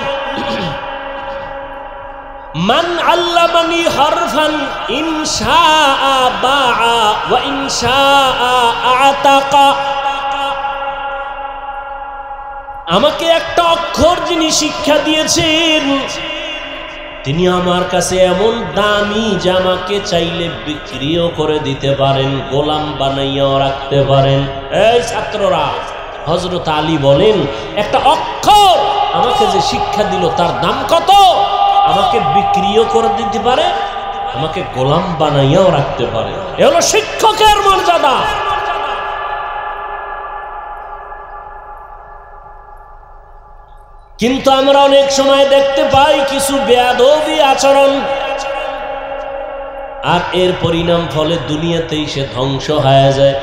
মান আল্লামানি হারফান ইনশাআ বাআ ওয়া ইনশাআ আতাকা, আমাকে একটা অক্ষর যিনি শিক্ষা দিয়েছেন, তিনি আমার কাছে এমন দামি যে আমাকে চাইলে বিক্রিও করে দিতে পারেন, গোলাম বানাইয়াও রাখতে পারেন। এই ছাত্ররা, হযরত আলী বলেন, একটা অক্ষর আমাকে যে শিক্ষা দিল তার দাম কত? আমাকে বিক্রিও করে দিতে পারে, আমাকে গোলাম বানাইয়াও রাখতে পারে। এ হলো শিক্ষকের মর্যাদা। কিন্তু আমরা অনেক সময় দেখতে পাই কিছু বেয়াদবি আচরণ, আর এর পরিণাম ফলে দুনিয়াতেই সে ধ্বংস হয়ে যায়।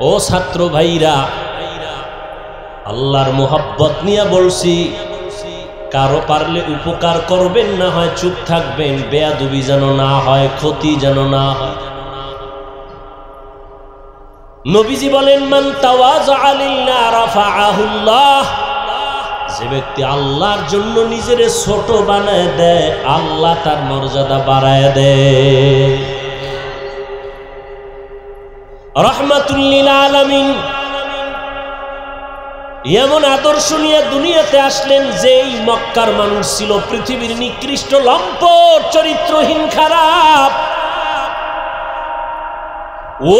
ও ছাত্র ভাইরা, আল্লাহর মোহাব্বত নিয়ে বলছি, কারো পারলে উপকার করবেন, না হয় চুপ থাকবেন, বেয়াদবি যেন না হয়, ক্ষতি যেন না হয়। নবীজি বলেন মান তাওয়াযা লিল্লাহ রাফাআহুল্লাহ, যে ব্যক্তি আল্লাহর জন্য নিজের ছোট বানায় দেয় আল্লাহ তার মর্যাদা বাড়ায় দেয়। রাহমাতুল লিল আলামিন এমন আদর্শ নিয়ে দুনিয়াতে আসলেন যেই মক্কার মানুষ ছিল পৃথিবীর নিকৃষ্ট লম্পট চরিত্রহীন খারাপ।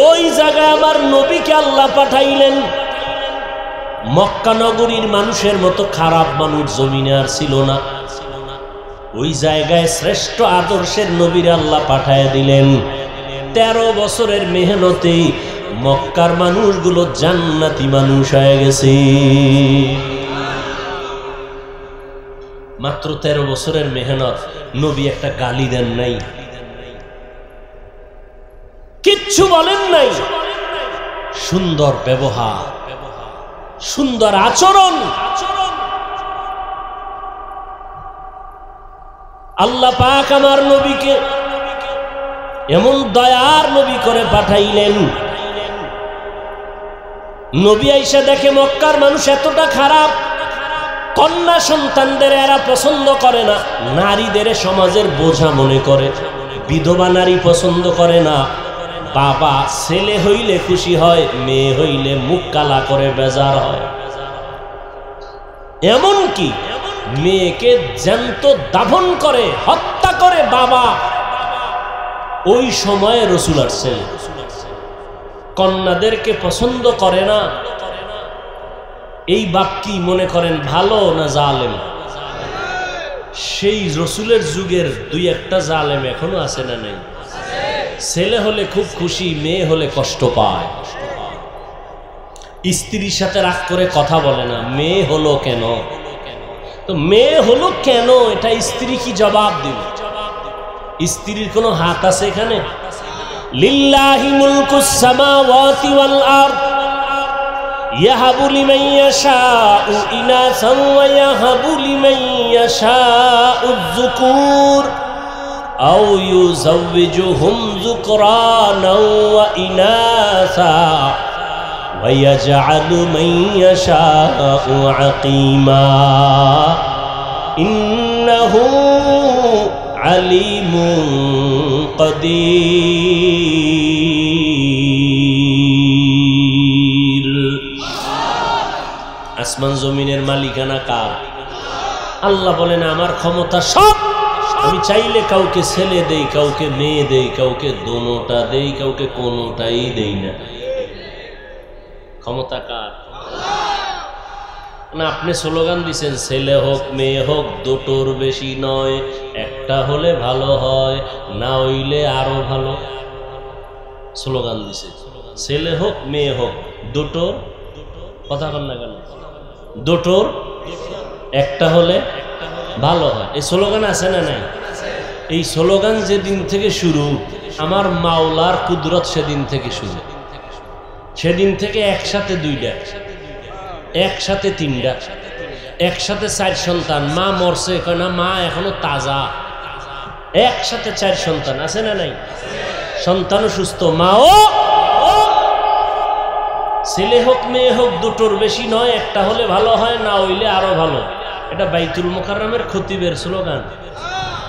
ওই জায়গায় আবার নবীকে আল্লাহ পাঠাইলেন। মক্কা নগরীর মানুষের মতো খারাপ মানুষ জমিনে আর ছিল না। ওই জায়গায় শ্রেষ্ঠ আদর্শের নবীর আল্লাহ পাঠায় দিলেন। 13 বছরের মেহনতে মক্কার মানুষগুলো জান্নাতি মানুষ হয়ে গেছে। মাত্র 13 বছরের মেহনত, নবী একটা গালি দেন নাই, কিচ্ছু বলেন নাই। সুন্দর ব্যবহার, সুন্দর আচরণ। আল্লাহ পাক আমার নবীকে এমন দয়ার নবী করে পাঠাইলেন। নবী আইসা দেখে মক্কার মানুষ এতটা খারাপ, কন্যা সন্তানদের এরা পছন্দ করে না, নারীদের সমাজের বোঝা মনে করে, বিধবা নারী পছন্দ করে না। বাবা ছেলে হইলে খুশি হয়, মেয়ে হইলে মুখ কালা করে বেজার হয়। এমন কি মেয়েকে জ্যান্ত দাফন করে হত্যা করে বাবা। ওই সময়ে রাসূল আসছেন, কন্যাদেরকে পছন্দ করে না। এই বাপ কি মনে করেন ভালো না জালেম? সেই রাসূলের যুগের 2-1টা জালেম এখনো আছে না নাই? ছেলে হলে খুব খুশি, মেয়ে হলে কষ্ট পায়। স্ত্রীর সাথে রাগ করে কথা বলে না, মেয়ে হলো কেন? তো মেয়ে হলো কেন এটা স্ত্রী কি জবাব দিবে? স্ত্রীর কোনো হাত আছে এখানে? লিল্লাহি মুলকুস সামাওয়াতি ওয়াল আরদ ইয়াহাবু লিমান ইয়াশাউ ইনাসান ওয়া ইয়াহাবু লিমান ইয়াশাউ যুকুর আও ইউযাওবিজুহুম যুকরানাও ওয়া ইনাসা ওয়া ইয়াজআলু মান ইয়াশাউ আকিমা ইন্নাহু আলিমুন কাদির। আসমান জমিনের মালিকানা কার? আল্লাহ বলেন আমার ক্ষমতা সব। আমি চাইলে কাউকে ছেলে দেই, কাউকে মেয়ে দেই, কাউকে দোনোটা দেই, কাউকে কোনোটাই দেই না। ক্ষমতা কার? না আপনি স্লোগান দিচ্ছেন ছেলে হোক মেয়ে হোক দুটোর বেশি নয়, একটা হলে ভালো হয়, না হইলে আরো ভালো। স্লোগান দিছে ছেলে হোক মেয়ে হোক দুটোর, কথা বল না কেন? দুটোর একটা হলে ভালো হয়, এই স্লোগান আছে না নাই? এই স্লোগান যেদিন থেকে শুরু, আমার মাওলার কুদরত সেদিন থেকে শুরু। সেদিন থেকে একসাথে 2টা, একসাথে 3টা, একসাথে 4 সন্তান। মা মরছে কয় না, মা এখনো তাজা। একসাথে 4 সন্তান আছে না নাই? সন্তানও সুস্থ, মাও। ছেলে হোক মেয়ে হোক দুটোর বেশি নয়, একটা হলে ভালো হয়, না হইলে আরো ভালো। এটা বাইতুল মুকাররমের খতিবের স্লোগান,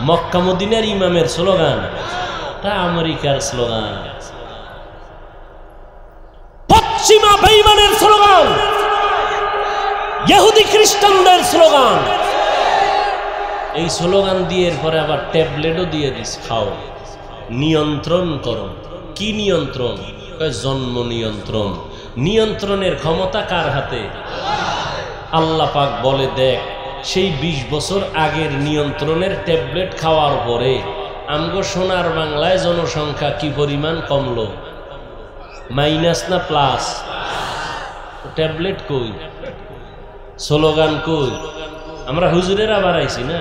মক্কা মদিনার ইমামের স্লোগান, এটা আমেরিকার স্লোগান, পশ্চিমা বেঈমানের স্লোগান, ইহুদি খ্রিস্টানদের স্লোগান। এই স্লোগান দিয়ে এরপরে আবার ট্যাবলেটও দিয়ে দিস, খাও, নিয়ন্ত্রণ করো। কি নিয়ন্ত্রণ? জন্ম নিয়ন্ত্রণ। নিয়ন্ত্রণের ক্ষমতা কার হাতে? আল্লাহ পাক বলে দেখ, সেই 20 বছর আগের নিয়ন্ত্রণের ট্যাবলেট খাওয়ার পরে আমগো সোনার বাংলায় জনসংখ্যা কি পরিমাণ কমলো? মাইনাস না প্লাস? ট্যাবলেট কই, স্লোগান কই? আমরা হুজুরেরা বাড়াইছি না,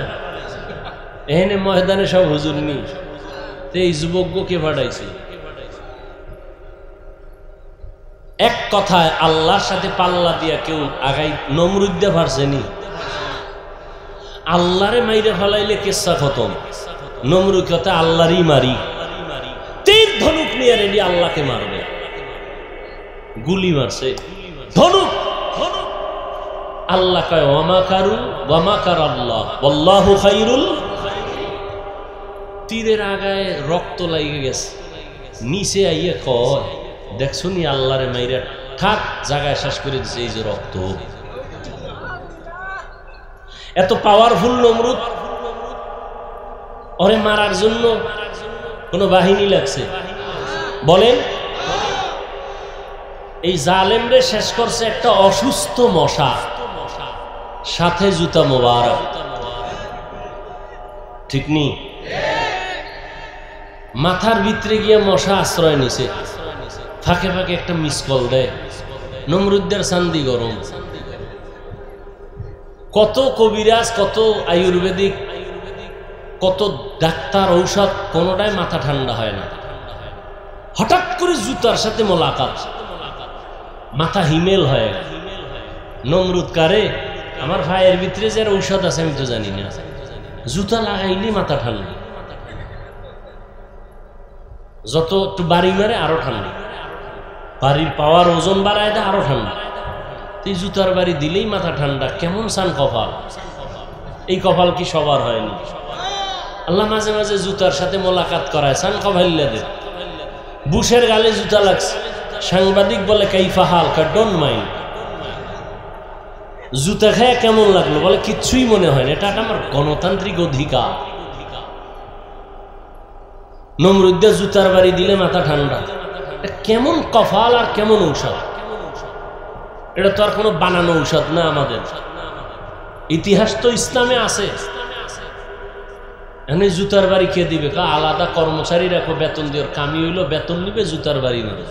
এখানে ময়দানে সব হুজুর নি, এই যুবককে পাঠাইছি। এক কথায় আল্লাহর সাথে পাল্লা দিয়া কেউ আগাই নমরুদ দিয়ে পারছেনি? আল্লাহরে মাইরে ফেলাইলে কেসা খতম। নমরুদ কথা আল্লাহরই মারি, তীর ধনুক নিয়ে রেডি আল্লাহকে মারবে। গুলি মারছে, ধনুক। আল্লাহ কয় ওয়া মাকারু ওয়া মাকার আল্লাহ ওয়াল্লাহু খায়রুল। তীরের আগায় রক্ত লাগে গেছে, নিচে আইয়া কয় দেখছো নি আল্লাহরে মাইরা ঠাক জায়গায় শেষ করে দিছে এই যে রক্ত। এত পাওয়ারফুল নমরুদ, ওরে মারার জন্য কোন বাহিনী লাগছে? বলেন, এই জালেমরে শেষ করছে একটা অসুস্থ মশা, সাথে জুতা মোবারক। ঠিক নি? মাথার ভিতরে গিয়ে মশা আশ্রয় নিছে, ফাঁকে ফাঁকে একটা মিস কল দেয়। নমরুদ্দের চান্দি গরম। কত কবিরাজ, কত আয়ুর্বেদিক, কত ডাক্তার, ঔষধ, কোনোটাই মাথা ঠান্ডা হয় না। হঠাৎ করে জুতার সাথে মোলাকাত, মাথা হিমেল হয়ে গেল। নমরুদ কারে, আমার ভাইয়ের ভিতরে যে ঔষধ আছে আমি তো জানি না, জুতা লাগাইলি মাথা ঠান্ডা, যত একটু বাড়ি মারে আরো ঠান্ডা, বাড়ির পাওয়ার ওজন বাড়ায় দেয় আরো ঠান্ডা। এই জুতার বাড়ি দিলেই মাথা ঠান্ডা। কেমন সান কপাল! এই কপাল কি সবার হয়নি? আল্লাহ মাঝে মাঝে জুতার সাথে মোলাকাত করায়, সান কপাল্লাদের। বুশের গালে জুতা লাগছে, সাংবাদিক বলে কাইফা হাল, ডোন্ট মাইন্ড। জুতা খেয়ে কেমন লাগলো? বলে কিচ্ছুই মনে হয় না, এটা আমার গণতান্ত্রিক অধিকার। নমরুদ্দের জুতার বাড়ি দিলে মাথা ঠান্ডা। কেমন কপাল আর কেমন ঔষধ! এটা তো আর কোনো বানানো ঔষধ না, আমাদের ইতিহাস তো ইসলামে আছে। এনে জুতার বাড়ি কে দিবে? আলাদা কর্মচারী রাখো, বেতন দিয়ে, কামি হইলো বেতন নিবে, জুতার বাড়ি নেবে।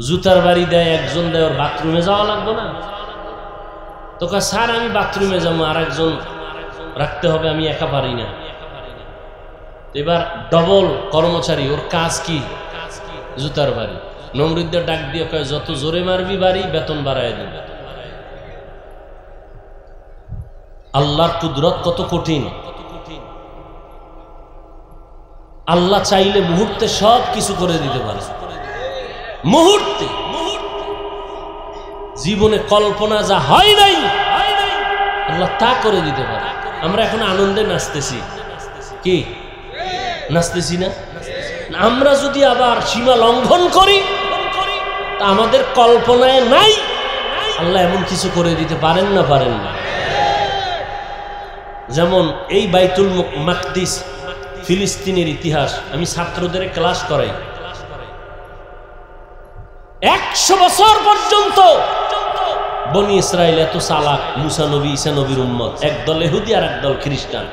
জুতার বাড়ি দেয় একজন, দেয় ওর বাথরুমে যাওয়া লাগবে না তো? স্যার আমি বাথরুমে যাবো, আর একজন রাখতে হবে, আমি একা পারি না। এবার ডবল কর্মচারী, ওর কাজ কি? জুতার বাড়ি। নমরুদ্দের ডাক দিয়ে কয় যত জোরে মারবি বাড়ি, বেতন বাড়ায় দিবে। আল্লাহর কুদরত কত কঠিন! আল্লাহ চাইলে মুহূর্তে সব কিছু করে দিতে পারে। মুহূর্তে, জীবনে কল্পনা যা হয় নাই আল্লাহ তা করে দিতে পারে। আমরা এখন আনন্দে নাচতেছি, কি নাচতেছি না? আমরা যদি আবার সীমা লঙ্ঘন করি, তা আমাদের কল্পনায় নাই আল্লাহ এমন কিছু করে দিতে পারেন না, পারেন না। যেমন এই বাইতুল মাকদিস, ফিলিস্তিনের ইতিহাস আমি ছাত্রদের ক্লাস করাই। 100 বছর পর্যন্ত বনি ইসরাইল এত চালাক, মুসা নবী, ঈসা নবীর উম্মত, একদল ইহুদি আর একদল খ্রিস্টান।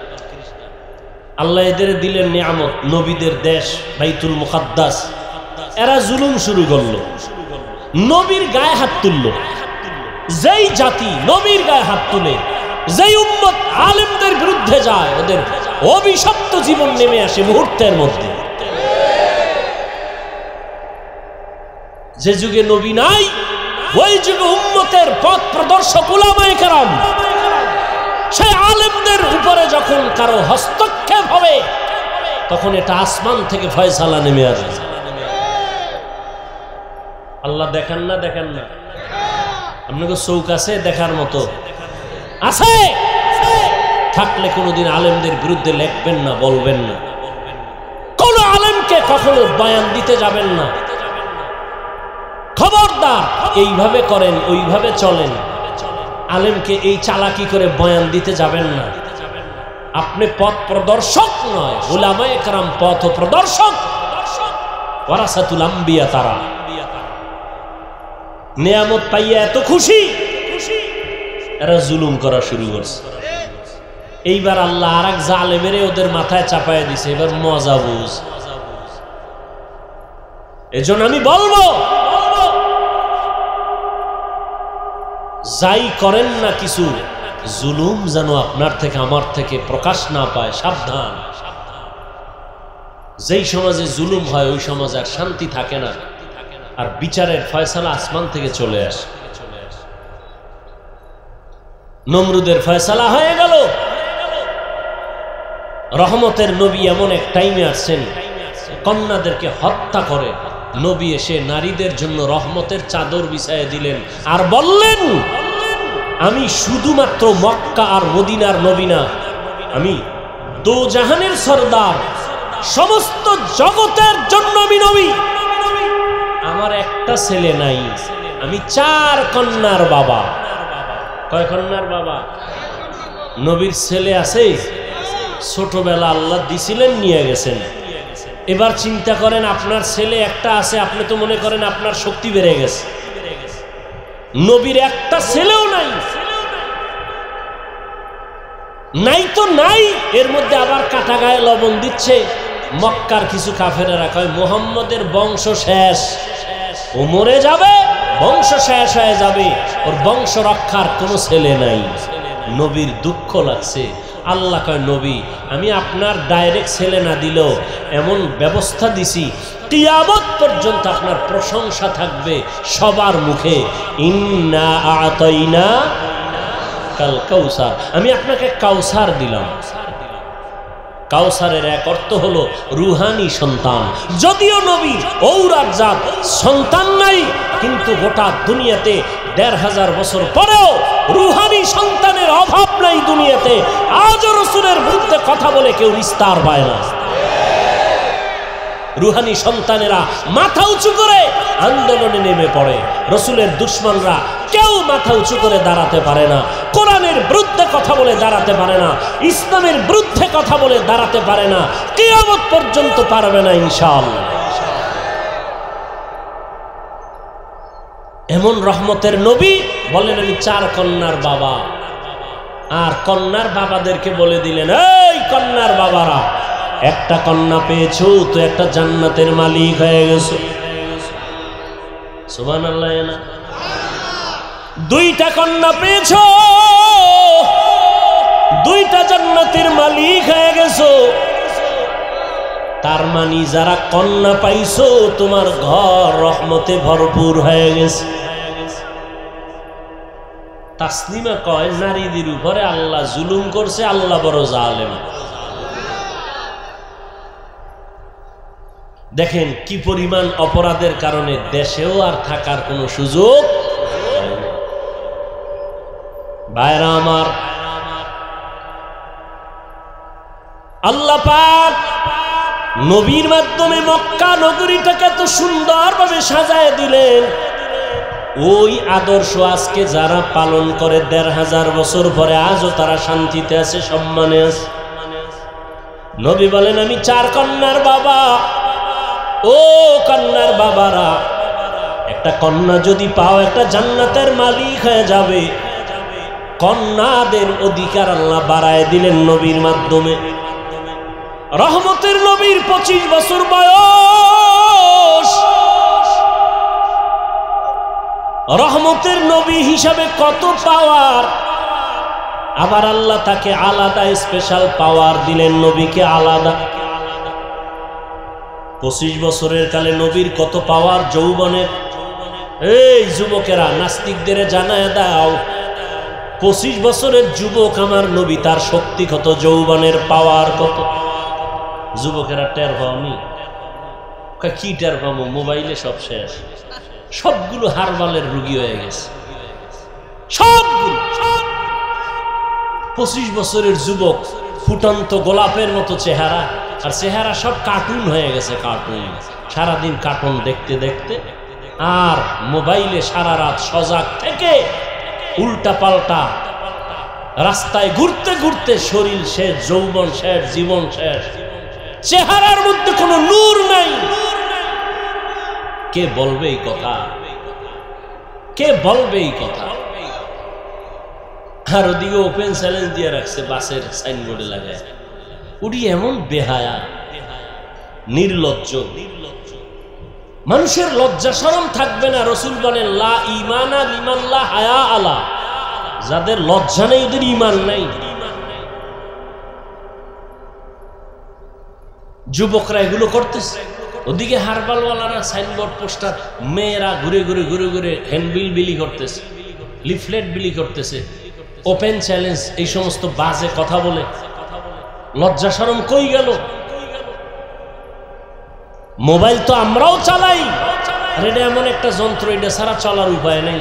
আল্লাহ এদের দিলেন নিয়ামত, নবীদের দেশ বাইতুল মুকাদ্দাস। এরা জুলুম শুরু করলো, নবীর গায়ে হাত তুললো। যেই জাতি নবীর গায়ে হাত তুলে, যেই উম্মত আলেমদের বিরুদ্ধে যায়, ওদের অভিশপ্ত জীবন নেমে আসে মুহূর্তের মধ্যে। যে যুগে নবী নাই, ওই যুগে উম্মতের পথ প্রদর্শক উলামায়ে কেরাম, সেই আলেমদের উপরে যখন কারো হস্তক্ষেপ হবে, তখন এটা আসমান থেকে ফয়সালা নেমে আসবে। আল্লাহ দেখেন না, দেখেন না? আপনাকে চৌক আছে দেখার মতো? আছে? থাকলে কোনোদিন আলেমদের বিরুদ্ধে লেখবেন না, বলবেন না। কোন আলেমকে কখনো বয়ান দিতে যাবেন না। খবরদার, এইভাবে করেন, ওইভাবে চলেন। আলেমকে এই চালাকি করে বয়ান দিতে যাবেন না। আপনি পথ প্রদর্শক নয়, উলামায়ে কেরাম পথ প্রদর্শক, ওয়ারাসাতুল আম্বিয়া। তারা নিয়ামত পাইয়া এত খুশি, এরা জুলুম করা শুরু করছে। এইবার আল্লাহ আর এক জালেমেরে ওদের মাথায় চাপায় দিছে। এবার মজা বুঝ। এজন্য আমি বলবো, যাই করেন না কিছু, জুলুম যেন আপনার থেকে, আমার থেকে প্রকাশ না পায়, সাবধান। যেই সমাজে জুলুম হয়, ওই সমাজে আর শান্তি থাকে না, আর বিচারের ফয়সালা আসমান থেকে চলে আসে। নমরুদের ফয়সালা হয়ে গেল। রহমতের নবী এমন এক টাইমে আসছেন, কন্যাদেরকে হত্যা করে নবী এসে নারীদের জন্য রহমতের চাদর বিছাইয়ে দিলেন আর বললেন, আমি শুধুমাত্র মক্কা আর মদিনার নবী না, আমি দো জাহানের সরদার, সমস্ত জগতের জন্য আমি নবী। আমার একটা ছেলে নাই, আমি 4 কন্যার বাবা। কয় কন্যার বাবা? নবীর ছেলে আছে, ছোটবেলা আল্লাহ দিছিলেন, নিয়ে গেছেন। এবার চিন্তা করেন, আপনার ছেলে একটা আছে, আপনি তো মনে করেন আপনার শক্তি বেড়ে গেছে। নবীর একটা ছেলেও নাই, নাই তো নাই, এর মধ্যে আবার কাটা গায়ে লবণ দিচ্ছে। মক্কার কিছু কাফেরেরা কয় মুহাম্মদের বংশ শেষ, ও মরে যাবে, বংশ শেষ হয়ে যাবে, ওর বংশ রক্ষার কোনো ছেলে নাই। নবীর দুঃখ লাগছে। আল্লাহ কয়, নবী আমি আপনার ডাইরেক্ট ছেলে না দিলেও এমন ব্যবস্থা দিছি, কিয়ামত পর্যন্ত আপনার প্রশংসা থাকবে সবার মুখে। ইন্না আতাইনা কাল কাউসার, আমি আপনাকে কাউসার দিলাম। কাউসারের এক অর্থ হলো রুহানি সন্তান। যদিও নবী ঔরার জাত, সন্তান নাই, কিন্তু গোটা দুনিয়াতে ১৫০০ বছর পরেও রুহানি সন্তানের অভাব নাই দুনিয়াতে। আজও রসুলের বিরুদ্ধে কথা বলে কেউ নিস্তার পায় না। রুহানি সন্তানেরা মাথা উঁচু করে আন্দোলনে নেমে পড়ে। রসুলের দুশমনরা কেউ মাথা উঁচু করে দাঁড়াতে পারে না, কোরআনের বিরুদ্ধে কথা বলে দাঁড়াতে পারে না, ইসলামের বিরুদ্ধে কথা বলে দাঁড়াতে পারে না, কিয়ামত পর্যন্ত পারবে না ইনশাআল্লাহ। এমন রহমতের নবী বলেন, আমি 4 কন্যার বাবা। আর কন্যার বাবাদেরকে বলে দিলেন, এই কন্যার বাবারা, একটা কন্যা পেয়েছো তো একটা জান্নাতের মালিক হয়ে গেছো। সুবহানাল্লাহ। না, 2টা কন্যা পেয়েছো, 2টা জান্নাতের মালিক হয়ে গেছো। তার মানে যারা কন্যা পাইছো, তোমার ঘর রহমতে ভরপুর হয়ে গেছে। তাসলিমা কয়, নারীদের উপরে আল্লাহ জুলুম করছে, আল্লাহ বড় জালেম। দেখেন কি পরিমাণ অপরাধের কারণে দেশেও আর থাকার কোনো সুযোগ। ভাইরা আমার, আল্লাহ পাক নবীর মাধ্যমে মক্কা নগরীটাকে এত সুন্দরভাবে সাজায় দিলেন। ওই আদর্শ আজকে যারা পালন করে ১৫০০ বছর পরে, আজও তারা শান্তিতে আছে, সম্মানে আছে। নবী বলেন, আমি 4 কন্যার বাবা। ও কন্যার বাবারা, একটা কন্যা যদি পাও, একটা জান্নাতের মালিক হয়ে যাবে। কন্যাদের অধিকার আল্লাহ বাড়ায় দিলেন নবীর মাধ্যমে। রহমতের নবীর 25 বছর বয়স। রহমতের নবী হিসাবে কত পাওয়ার। আবার আল্লাহ তাকে আলাদা স্পেশাল পাওয়ার দিলেন, নবীকে আলাদা। 25 বছরের কালে নবীর কত পাওয়ার যৌবনের। এই যুবকেরা, নাস্তিকদের জানায় দাও, 25 বছরের যুবক আমার নবী, তার শক্তি কত, যৌবনের পাওয়ার কত। যুবকেরা টের পাওনি? কি টের পাবো? মোবাইলে সব শেষ, সবগুলো হারবালের রুগী হয়ে গেছে, সবগুলো। 25 বছরের যুবক, ফুটন্ত গোলাপের মতো চেহারা, আর চেহারা সব কার্টুন হয়ে গেছে, কার্টুন। সারাদিন কার্টুন দেখতে দেখতে আর মোবাইলে সারা রাত সজাগ থেকে উল্টা পাল্টা রাস্তায় ঘুরতে ঘুরতে শরীর শেষ, যৌবন শেষ, জীবন শেষ, চেহারার মধ্যে কোনো নূর নাই। কে বলবে এই কথা? কে বলবে এই কথা? আর ওদিকে ওপেন চ্যালেঞ্জ দিয়ে রাখছে বাসের সাইনবোর্ডে লাগায়। উনি এমন বেহায়া, নির্লজ্জ। মানুষের লজ্জা শরম থাকবে না। রসুল বলেন, লা ঈমানা লিমান লা হায়া আলা, যাদের লজ্জা নেই ওদের ঈমান নাই। যুবকরা এগুলো করতেছে, ওদিকে হারবালওয়ালারা সাইনবোর্ড পোস্টার, মেয়েরা ঘুরে ঘুরে ঘুরে ঘুরে হ্যান্ডবিল বিলি করতেছে, লিফলেট বিলি করতেছে, ওপেন চ্যালেঞ্জ, এই সমস্ত বাজে কথা বলে। লজ্জা শরম কই গেল? মোবাইল তো আমরাও চালাই, আর এটা এমন একটা যন্ত্র, এটা ছাড়া চলার উপায় নেই।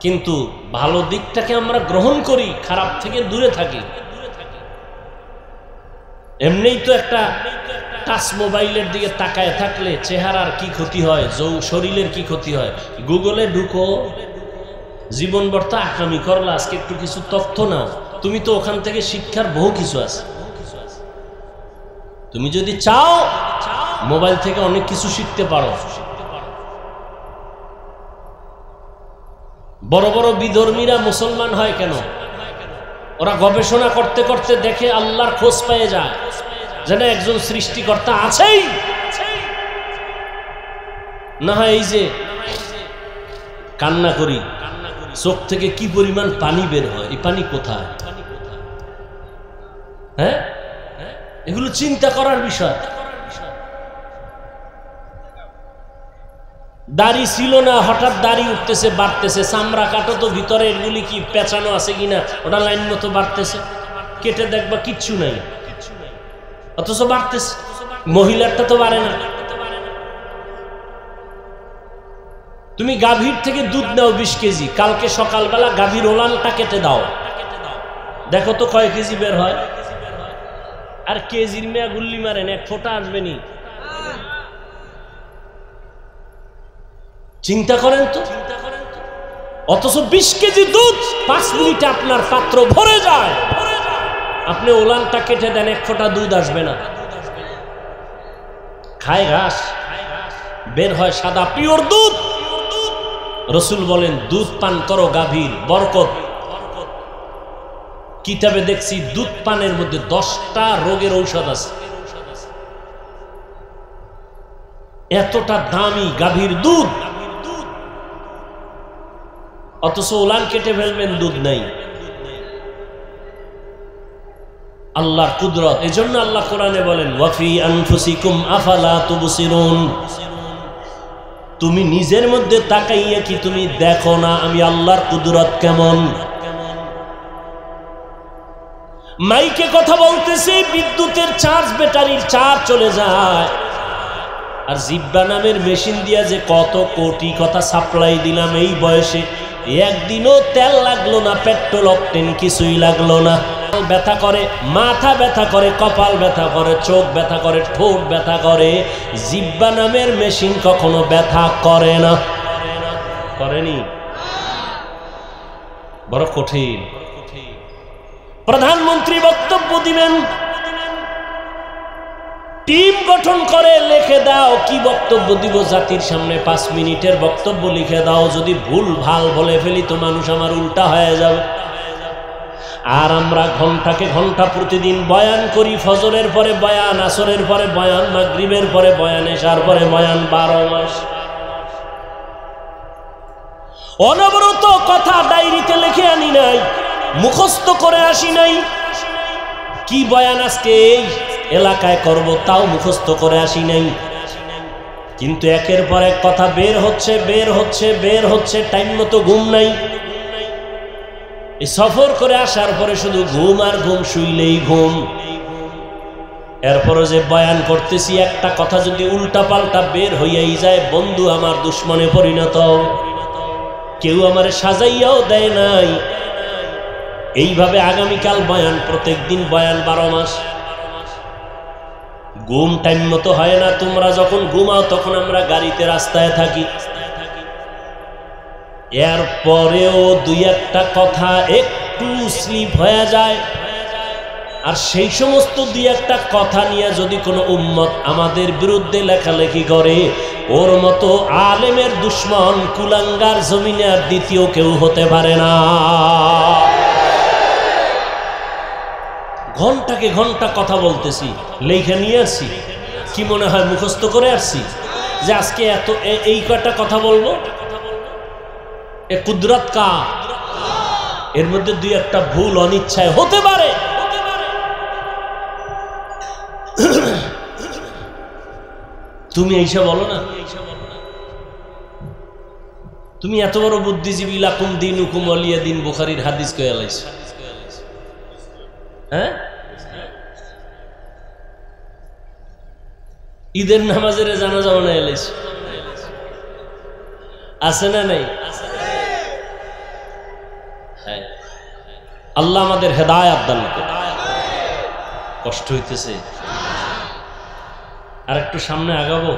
কিন্তু ভালো দিকটাকে আমরা গ্রহণ করি, খারাপ থেকে দূরে থাকি। এমনিই তো একটা টাচ মোবাইলের দিকে তাকায় থাকলে চেহারার কি ক্ষতি হয়, শরীরের কি ক্ষতি হয়। গুগলে ঢুকো, জীবন বর্তা আকামি করলা, আজকে একটু কিছু তথ্য নাও, তুমি তো ওখান থেকে শিক্ষার বহু কিছু আছে। তুমি যদি চাও মোবাইল থেকে অনেক কিছু শিখতে পারো। বড় বড় বিধর্মীরা মুসলমান হয় কেন? ওরা গবেষণা করতে করতে দেখে আল্লাহর খোঁজ পেয়ে যায়, যেন একজন সৃষ্টিকর্তা আছেই। না হয় এই যে কান্না করি, চোখ থেকে কি পরিমাণ পানি বের হয়, এই পানি কোথায়? হ্যাঁ, এগুলো চিন্তা করার বিষয়। দাড়ি ছিল না, হঠাৎ দাড়ি উঠতেছে, বাড়তেছে, চামড়া কাটো তো ভিতরে এগুলি কি পেঁচানো আছে কিনা, ওটা লাইন মতো বাড়তেছে, কেটে দেখবা কিচ্ছু নাই, অথচ বাড়তেছে। মহিলারটা তো বাড়ে না। তুমি গাভীর থেকে দুধ নাও 20 কেজি, কালকে সকালবেলা গাভীর ওলানটা কেটে দাও, দেখো তো কয় কেজি বের হয়। আর কেজির মেয়া গুল্লি মারেন, এক ফোঁটা আসবে নি। চিন্তা করেন তো। অথচ 20 কেজি দুধ 5 মিনিটে আপনার পাত্র ভরে যায়। আপনি ওলানটা কেটে দেন, এক ফোঁটা দুধ আসবে না। খায় ঘাস, বের হয় সাদা পিওর দুধ। রসুল বলেন দুধ পান করো গাভীর, বরকত। কিতাবে দেখছি দুধ পানের মধ্যে 10টা রোগের ঔষধ আছে। এতটা দামি গাভীর দুধ, অথচ ওলান কেটে ফেলবেন, দুধ নাই। আল্লাহর কুদরত। এজন্য আল্লাহ কোরআনে বলেন ওয়াফি আনফুসিকুম আফালা তুবসিরুন। তুমি নিজের মধ্যে তাকাইয়া কি তুমি দেখো না আমি আল্লাহর কুদরত কেমন? মাইকে কথা বলতেছি, বিদ্যুতের চার্জ, ব্যাটারির চার্জ চলে যায়। আর জিব্বা নামের মেশিন দিয়া যে কত কোটি কথা সাপ্লাই দিলাম এই বয়সে, একদিনও তেল লাগলো না, পেট্রোল অকটেন কিছুই লাগলো না। ব্যথা করে, মাথা ব্যথা করে, কপাল ব্যথা করে, চোখ ব্যথা করে, ঠোঁট ব্যথা করে। জিব্বা নামের মেশিন কখনো ব্যথা করে না, করেনি? বড় কঠিন। প্রধানমন্ত্রী বক্তব্য দিবেন, টিম গঠন করে লিখে দাও কি বক্তব্য দিব জাতির সামনে, 5 মিনিটের বক্তব্য লিখে দাও। যদি ভুল ভাল বলে ফেলি তো মানুষ আমার উল্টা হয়ে যাবে। আর আমরা ঘন্টাকে ঘন্টা প্রতিদিন বয়ান করি, ফজরের পরে বয়ান, আসরের পরে বয়ান, মাগরিবের পরে বয়ান, এশার পরে বয়ান, 12 মাস অনবরত কথা। ডায়েরিতে লিখে আনি নাই, মুখস্থ করে আসি নাই। কি বয়ান আজকে এই এলাকায় করব তাও মুখস্থ করে আসি নাই। কিন্তু একের পর এক কথা বের হচ্ছে, বের হচ্ছে, বের হচ্ছে, টাইম মতো ঘুম নাই। এই সফর করে আসার পরে শুধু ঘুম আর ঘুম, শুইলেই ঘুম। এরপরে যে বয়ান করতেছি, একটা কথা যদি উল্টা পাল্টা বের হইয়াই যায়, বন্ধু আমার দুশ্মনে পরিণত। কেউ আমারে সাজাইয়াও দেয় নাই। এইভাবে আগামীকাল বয়ান, প্রত্যেক দিন বয়ান, 12 মাস। ঘুম টাইম মতো হয় না। তোমরা যখন ঘুমাও তখন আমরা গাড়িতে, রাস্তায় থাকি। এরপরেও 2-1টা কথা একটু স্লিপ হয়ে যায়। আর সেই সমস্ত 2-1টা কথা নিয়ে যদি কোনো উম্মত আমাদের বিরুদ্ধে লেখালেখি করে, ওর মতো আলেমের দুশ্মন কুলাঙ্গার জমিনে আর দ্বিতীয় কেউ হতে পারে না। ঘন্টাকে ঘন্টা কথা বলতেছি, লেখা নিয়ে আসছি। কি মনে হয় মুখস্থ করে আসছি যে আজকে এত এই কয়টা কথা বলবো? এ কুদরত কা। এর মধ্যে 2-1টা ভুল অনিচ্ছায় হতে পারে। তুমি এইসব বলো না। তুমি এত বড় বুদ্ধিজীবী, লাকুম দিনুকুম ওয়ালিয়া দিন, বুখারীর হাদিস কইয়া লাইছো। হ্যাঁ, ঈদের নামাজের জানাজা বানায় এলাইছে, আছে না নাই? হ্যাঁ, আল্লাহ আমাদের হেদায়েত দান করুন। কষ্ট হইতেছে, আর একটু সামনে আগাবো।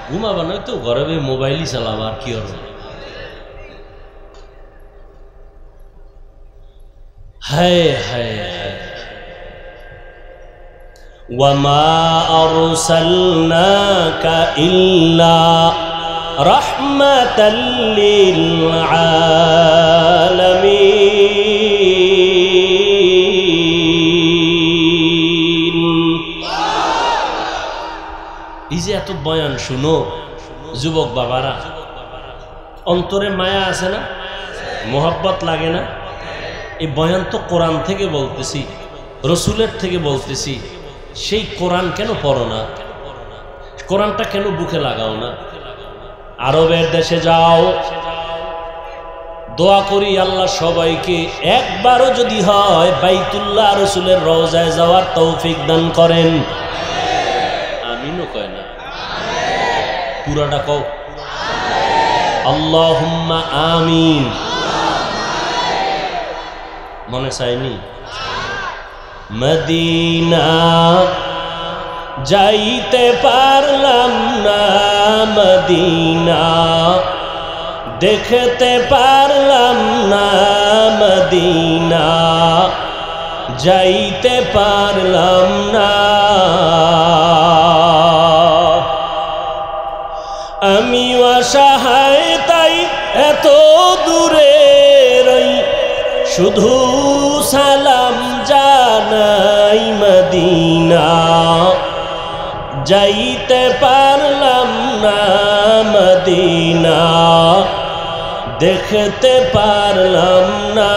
ঘুমাবা নয় তো, ঘরে মোবাইলই চালাবো, আর কি হবে। হায় হায় হায়, ওয়ামা আরসালনাকা ইল্লা রাহমাতাল লিল আলামিন। এই যে এত বয়ান শুনো যুবক বাবারা, অন্তরে মায়া আছে না? মোহাব্বত লাগে না? এই বয়ান তো কোরআন থেকে বলতেছি, রসুলের থেকে বলতেছি। সেই কোরআন কেন পড়ো না? কোরআনটা কেন বুকে লাগাও না? আরবের দেশে যাও, দোয়া করি আল্লাহ সবাইকে একবারও যদি হয় বাইতুল্লাহ রসুলের রওজায় যাওয়ার তৌফিক দান করেন। আমিনও কয় না, পুরাটা কও, আল্লাহুম্মা আমিন। মনে চাইনি? মদিনা যাইতে পারলাম না, মদিনা দেখতে পারলাম না, মদিনা যাইতে পারলাম না। আমি অসহায় তাই এত দূরে রই, শুধু সালাম জানাই, মদিনা যাইতে পারলাম না, মদিনা দেখতে পারলাম না।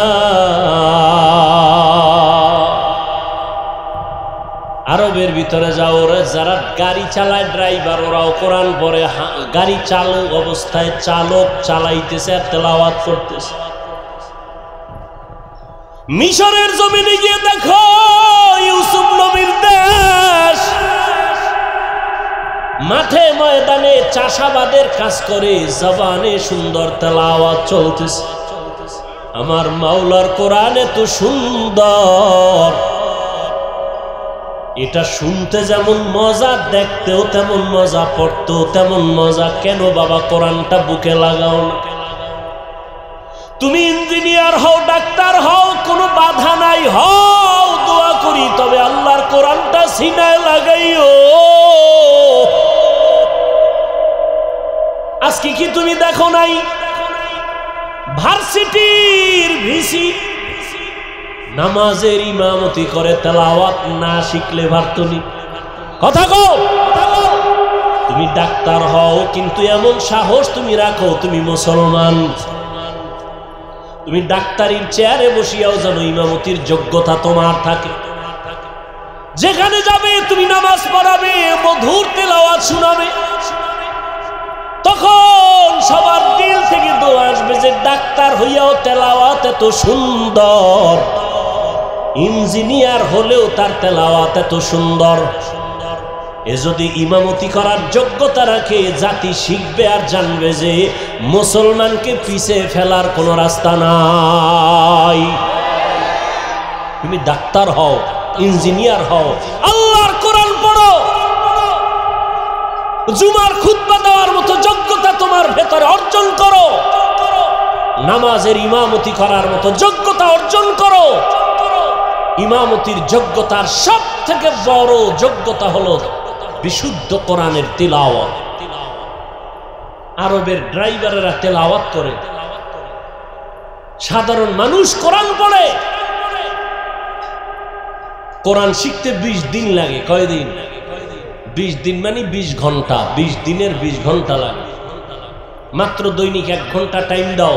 আরবের ভিতরে যাও, ওরা যারা গাড়ি চালায় ড্রাইভার, ওরাও কোরআন পড়ে, গাড়ি চালু অবস্থায় চালক চালাইতেছে আর তেলাওয়াত করতেছে। মিশরের জমিনে গিয়ে দেখো, ইউসুফ নবীর দেশ, মাঠে ময়দানে চাষাবাদের কাজ করে, জবানে সুন্দর তেলাওয়াত চলতেছে। আমার মাওলার কোরআন এত সুন্দর, এটা শুনতে যেমন মজা, দেখতেও তেমন মজা, পড়তেও তেমন মজা। কেন বাবা কোরআনটা বুকে লাগাও না? তুমি ইঞ্জিনিয়ার হও, ডাক্তার হও, কোনো বাধা নাই, হও, দোয়া করি, তবে আল্লাহর কোরআনটা সিনায় লাগাইও। আজকে কি তুমি দেখো নাই ভার্সিটির ভিসি নামাজের ইমামতি করে, তেলাওয়াত না শিখলে পারতনি? কথা কও। তুমি ডাক্তার হও, কিন্তু এমন সাহস তুমি রাখো তুমি মুসলমান, তুমি ডাক্তারির চেয়ারে বসিয়াও জানো ইমামতির যোগ্যতা তোমার থাকে। যেখানে যাবে তুমি নামাজ পড়াবে, মধুর তেলাওয়াত শোনাবে, তখন সবার দিল থেকে দোয়া আসবে যে ডাক্তার হইয়াও তেলাওয়াত এত সুন্দর, ইঞ্জিনিয়ার হলেও তার তেলাওয়াত এত সুন্দর। এ যদি ইমামতি করার যোগ্যতা রাখে, জাতি শিখবে আর জানবে যে মুসলমানকে পিছে ফেলার কোনো রাস্তা নাই। তুমি ডাক্তার হও, ইঞ্জিনিয়ার হও, আল্লাহর কোরআন পড়ো, জুমার খুতবা দেওয়ার মতো যোগ্যতা তোমার ভেতরে অর্জন করো, নামাজের ইমামতি করার মতো যোগ্যতা অর্জন করো। ইমামতির যোগ্যতার সব থেকে বড় যোগ্যতা হলো বিশুদ্ধ কোরআনের তিলাওয়াত। আরবের ড্রাইভারেরা তেলাওয়াত করে, সাধারণ মানুষ কোরআন পড়ে। কোরআন শিখতে 20 দিন লাগে। কয়দিন? 20 দিন মানে 20 ঘন্টা। 20 দিনের 20 ঘন্টা লাগে। মাত্র দৈনিক 1 ঘন্টা টাইম দাও,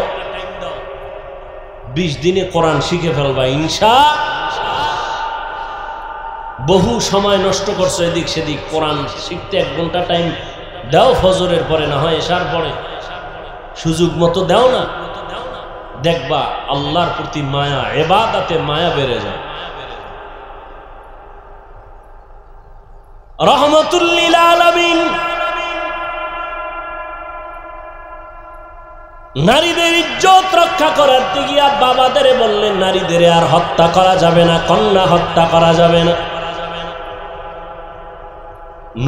20 দিনে কোরআন শিখে ফেলবা ইনশাআল্লাহ। বহু সময় নষ্ট করছো এদিক সেদিক, কোরআন শিখতে 1 ঘন্টা টাইম দাও, ফজরের পরে না হয় এশার পরে, সুযোগ মতো দাও না, দেখবা আল্লাহর প্রতি মায়া, ইবাদতে মায়া বেড়ে যায়। রহমতুল লিল আলামিন। নারীদের ইজ্জত রক্ষা করার গিয়া বাবাদের বললেন নারীদের আর হত্যা করা যাবে না, কন্যা হত্যা করা যাবে না।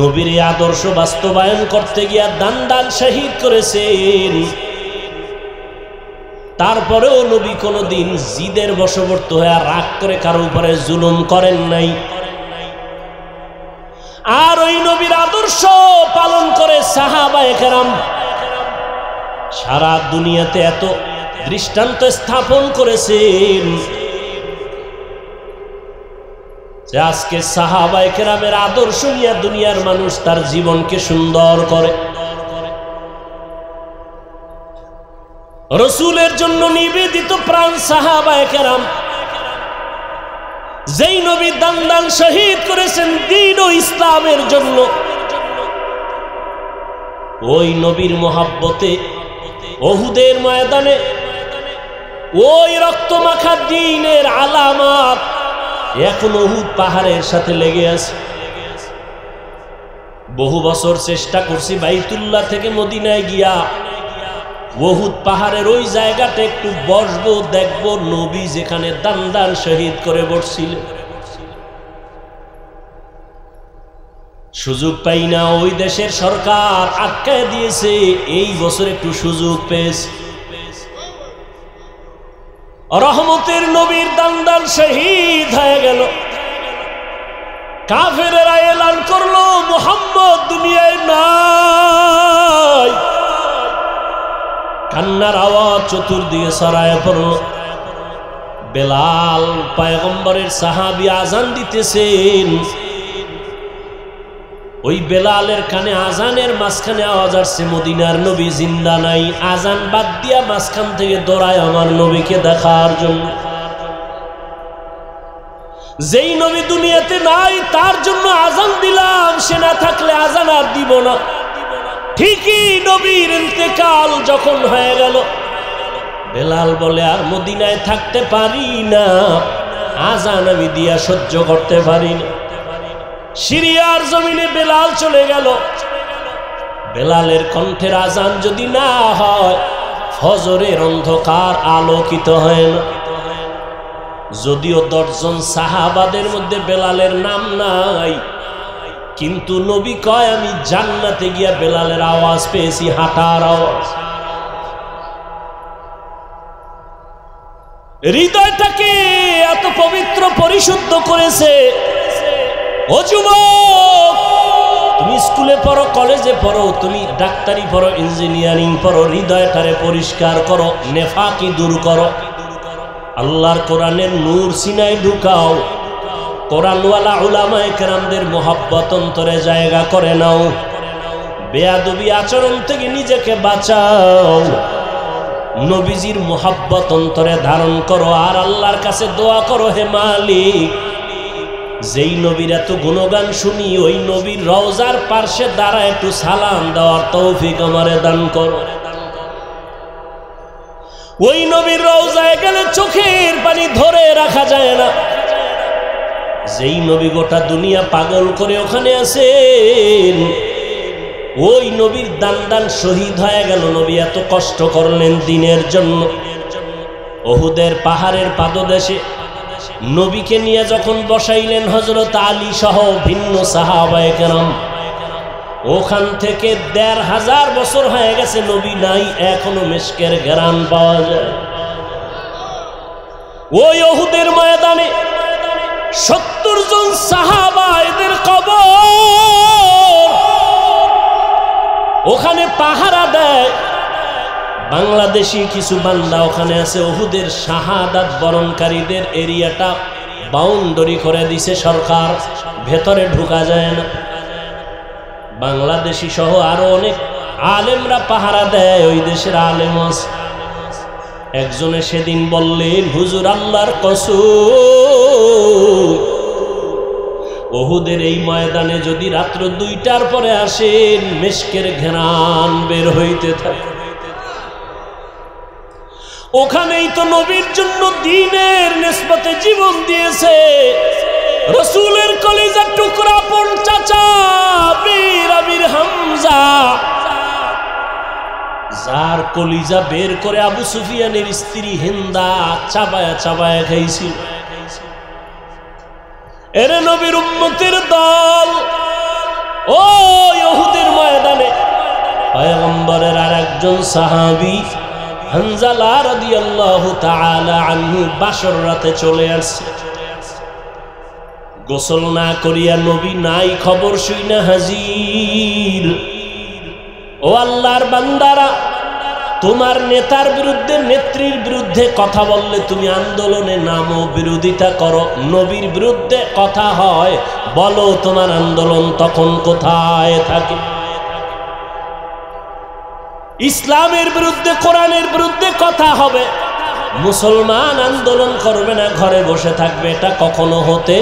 নবীর আদর্শ বাস্তবায়ন করতে গিয়া দান দান শহীদ করেছেন। তারপরেও নবী কোনদিন জিদের বশবর্তী হয়ে রাগ করে কারো উপরে জুলুম করেন নাই। আর ওই নবীর আদর্শ পালন করে সাহাবায়ে কেরাম সারা দুনিয়াতে এত দৃষ্টান্ত স্থাপন করেছেন যে আজকে সাহাবায়ে কেরামের আদর্শ নিয়ে দুনিয়ার মানুষ তার জীবনকে সুন্দর করে। রাসূলের জন্য নিবেদিত প্রাণ সাহাবায়ে কেরাম, যেই নবী দান দান শহীদ করেছেন দ্বীন ও ইসলামের জন্য, ওই নবীর মোহাব্বতে উহুদের ময়দানে ওই রক্তমাখা দ্বীনের আলামত এখন উহুদ পাহাড়ের সাথে লেগে আছে। বহু বছর চেষ্টা করছি বাইতুল্লাহ থেকে মদিনায় গিয়া উহুদ পাহাড়ের ওই জায়গাটা একটু বসবো, দেখবো নবী যেখানে দান দান শহীদ করে বসছিলেন। সুযোগ পাই না, ওই দেশের সরকার আটকায় দিয়েছে। এই বছর একটু সুযোগ পেয়েছে। রহমতের নবীর দান দান শহীদ হয়ে গেল। কাফেরেরা এলান করলো মুহাম্মদ দুনিয়ায় নাই। কান্নার আওয়াজ চতুর্দিকে ছড়ায় পড়ল। বেলাল পয়গম্বরের সাহাবী আজান দিতেছেন। ওই বেলালের কানে আজানের মাঝখানে আওয়াজ আসছে মদিনার নবী জিন্দা নাই। আজান বাদ দিয়া মাঝখান থেকে দৌড়ায় আমার নবীকে দেখার জন্য। যেই নবী দুনিয়াতে নাই তার জন্য আজান দিলাম, সে না থাকলে আজান আর দিব না। ঠিকই নবীর ইন্তেকাল যখন হয়ে গেল, বেলাল বলে আর মদিনায় থাকতে পারি না, আজান আমি দিয়া সহ্য করতে পারি না। সিরিয়ার জমিনে বেলাল চলে গেল। বেলালের কণ্ঠের আজান যদি না হয় ফজরের অন্ধকার আলোকিত হয় না। যদিও 10 জন সাহাবাদের মধ্যে বেলালের নাম নাই, কিন্তু নবী কয় আমি জান্নাতে গিয়া বেলালের আওয়াজ পেয়েছি, হাঁটার আওয়াজ। হৃদয়টাকে এত পবিত্র পরিশুদ্ধ করেছে। ও যুবক, তুমি স্কুলে পড়ো, কলেজে পড়ো, তুমি ডাক্তারি পড়ো, ইঞ্জিনিয়ারিং পড়ো, হৃদয়টারে পরিষ্কার করো, নেফাকি দূর করো। আল্লাহর কোরআনের নূর সিনায় ঢুকাও। কোরআনওয়ালা উলামায়ে কেরামদের মোহাব্বত অন্তরে জায়গা করে নাও। বেয়াদবি আচরণ থেকে নিজেকে বাঁচাও। নবীজির মোহাব্বত অন্তরে ধারণ করো আর আল্লাহর কাছে দোয়া করো, হে মালিক, যেই নবীর এত গুণগান শুনি ওই নবীর রওজার পার্শ্বে দ্বারা একটু সালাম দেওয়ার তৌফিক আমারে দান করো। ওই নবীর রওজায় গেলে চোখের পানি ধরে রাখা যায় না। যেই নবী গোটা দুনিয়া পাগল করে ওখানে আছেন, ওই নবীর দান দান শহীদ হয়ে গেল। নবী এত কষ্ট করলেন দিনের জন্য। উহুদের পাহাড়ের পাদদেশে নবীকে নিয়ে যখন বসাইলেন হযরত আলী সহ ভিন্ন সাহাবায়ে কেরাম, ওখান থেকে ১৫০০ বছর হয়ে গেছে নবী নাই, এখনো মিশকের ঘ্রাণ পাওয়া যায়। ওই উহুদের ময়দানে ৭০ জন সাহাবা এদের কবর ওখানে পাহারা দেয়। বাংলাদেশি কিছু বান্দা ওখানে আছে। উহুদের শাহাদাত বরণকারীদের এরিয়াটা বাউন্ডারি করে দিছে সরকার, ভেতরে ঢোকা যায় না। বাংলাদেশি সহ আরো অনেক আলেমরা পাহারা দেয়, ওই দেশের আলেম আছে। একজনে সেদিন বললেন, হুজুর আল্লাহর কসম, উহুদের এই ময়দানে যদি রাত্র 2টার পরে আসেন মিশকের ঘ্রাণ বের হইতে থাকে। ওখানেই তো নবীর জন্য দ্বীনের নিসবতে জীবন দিয়েছে। রসুলের কলিজার টুকরা পন চাচা বীর আমির হামজা, যার কলিজা বের করে আবু সুফিয়ানের স্ত্রী হিন্দা চাবায়া চাবায়া খাইছিল। এরে নবীর উম্মতের দল, ও ইহুদের ময়দানে পয়গম্বরের আরেকজন সাহাবী হানজালা রাদিয়াল্লাহু তাআলা আনহু বাসর রাতে চলে আসছে। গোসল না করিয়া নবী নাই খবর শুইনা হাজির। ও আল্লাহর বান্দারা, তোমার নেতার বিরুদ্ধে নেত্রীর বিরুদ্ধে কথা বললে তুমি আন্দোলনে নামো, বিরোধিতা করো। নবীর বিরুদ্ধে কথা হয়, বলো তোমার আন্দোলন তখন কোথায় থাকে? ইসলামের বিরুদ্ধে কোরআনের বিরুদ্ধে কথা হবে, মুসলমান আন্দোলন করবে না, ঘরে বসে থাকবে, এটা কখনো হতে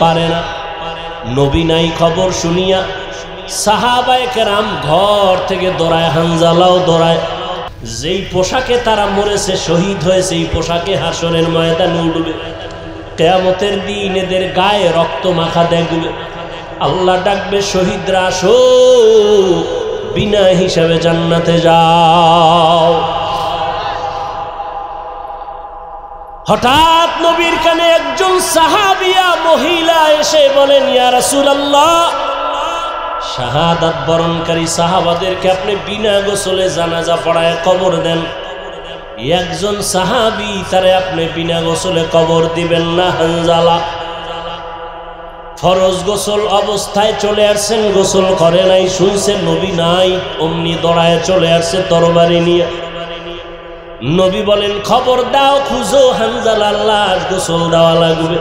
পারে না। নবী নাই খবর শুনিয়া সাহাবায়ে কেরাম ঘর থেকে দৌড়ায়, হানজালাও দৌড়ায়। যেই পোশাকে তারা মরেছে, শহীদ হয়েছে, এই পোশাকে হাসরের ময়দানে উঠবে। কিয়ামতের দিন এদের গায়ে রক্ত মাখা দেখবে। আল্লাহ ডাকবে, শহীদরা আসো, বিনা হিসাবে জান্নাতে যাও। হঠাৎ নবীর কানে একজন সাহাবিয়া মহিলা এসে বলেন, ইয়া রাসূলুল্লাহ, শাহাদাত বরণকারী সাহাবাদেরকে আপনি বিনা গোসলে জানাজা পড়ায় কবর দেন। একজন সাহাবী, তারে আপনি বিনা গোসলে কবর দিবেন না। হানজালা ফরজ গোসল অবস্থায় চলে আসছেন, গোসল করে নাই, শুনছেন নবী নাই, অমনি দৌড়ায় চলে আসছে তরবারি নিয়ে। নবী বলেন, খবর দাও, খুঁজো হানজালার লাশ, গোসল দেওয়া লাগবে।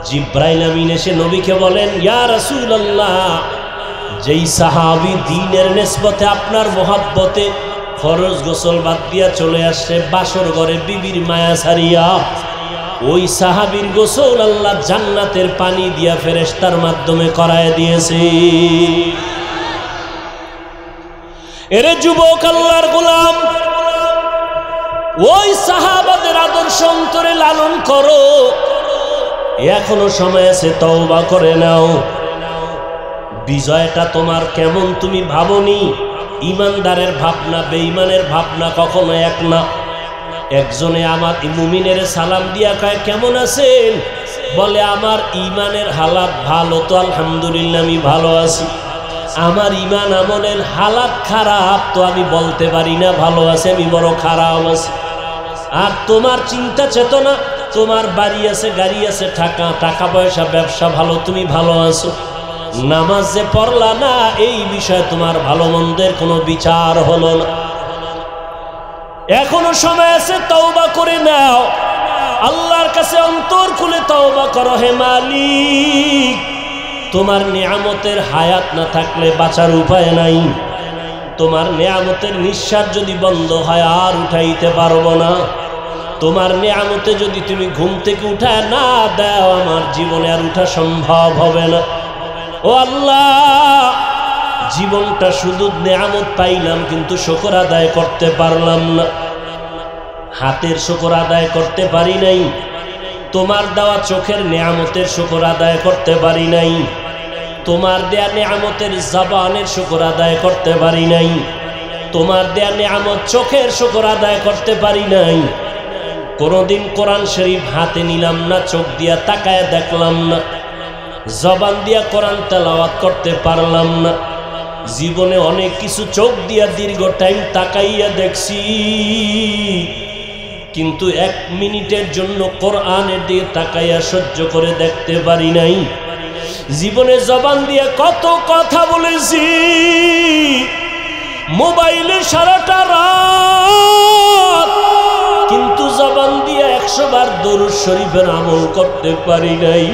জিব্রাইল আমিন এসে নবীকে বলেন, ইয়া রাসূলুল্লাহ, যেই সাহাবী দ্বীনের নিসবতে আপনার মহব্বতে ফরজ গোসল বাদ দিয়া চলে আসছে বাসর ঘরে বিবির মায়া ছাড়িয়া, ওই সাহাবীর গোসল আল্লাহ জান্নাতের পানি দিয়া ফেরেশতার মাধ্যমে করায় দিয়েছে। এরে যুবক, আল্লাহর গোলাম, ওই সাহাবাদের আদর্শ অন্তরে লালন করো। এখনো সময় আছে, তওবা করে নাও। বিজয়টা তোমার কেমন তুমি ভাবনি। ইমানদারের ভাবনা বেঈমানের ভাবনা কখনো এক না। একজনে আমার মুমিনের সালাম দিয়া কয়, কেমন আছেন? বলে, আমার ইমানের হালাত ভালো, তো আলহামদুলিল্লাহ আমি ভালো আছি। আমার ইমান আমলের হালাত খারাপ, তো আমি বলতে পারি না ভালো আছে, আমি বড় খারাপ আছি। আর তোমার চিন্তা চেতনা, তোমার বাড়ি আছে, গাড়ি আছে, টাকা পয়সা, ব্যবসা ভালো, তুমি ভালো আছো। নামাজ যে পড়লা না, এই বিষয়ে তোমার ভালো মন্দের কোনো বিচার হলো না। এখনো সময় আছে, তওবা করে নাও। আল্লাহর কাছে অন্তর খুলে তওবা করো। হে মালিক, তোমার নিয়ামতের হায়াত না থাকলে বাঁচার উপায় নাই। তোমার নিয়ামতের নিঃশ্বাস যদি বন্ধ হয় আর উঠাইতে পারবো না। তোমার নিয়ামতে যদি তুমি ঘুম থেকে উঠায় না দাও, আমার জীবনে আর উঠা সম্ভব হবে না। ও আল্লাহ, জীবনটা শুধু নিয়ামত পাইলাম, কিন্তু শুকর আদায় করতে পারলাম না। হাতের শুকর আদায় করতে পারি নাই, তোমার দেওয়া চোখের নিয়ামতের শুকর আদায় করতে পারি নাই, তোমার দেয়া নিয়ামতের জবানের শুকর আদায় করতে পারি নাই, তোমার দেয়া নিয়ামত চোখের শুকর আদায় করতে পারি নাই। কোনদিন কোরআন শরীফ হাতে নিলাম না, চোখ দিয়া তাকায় দেখলাম না, জবান দিয়া কোরআন তেলাওয়াত করতে পারলাম না। জীবনে অনেক কিছু চোখ দিয়া দীর্ঘ টাইম তাকাইয়া দেখছি, কিন্তু 1 মিনিটের জন্য কোরআনের দিকে তাকাইয়া সহ্য করে দেখতে পারি নাই। জীবনে জবান দিয়ে কত কথা বলেছি, মোবাইলে সারাটা রাত, কিন্তু জবান দিয়ে 100 বার দরুদ শরীফের আমল করতে পারি নাই।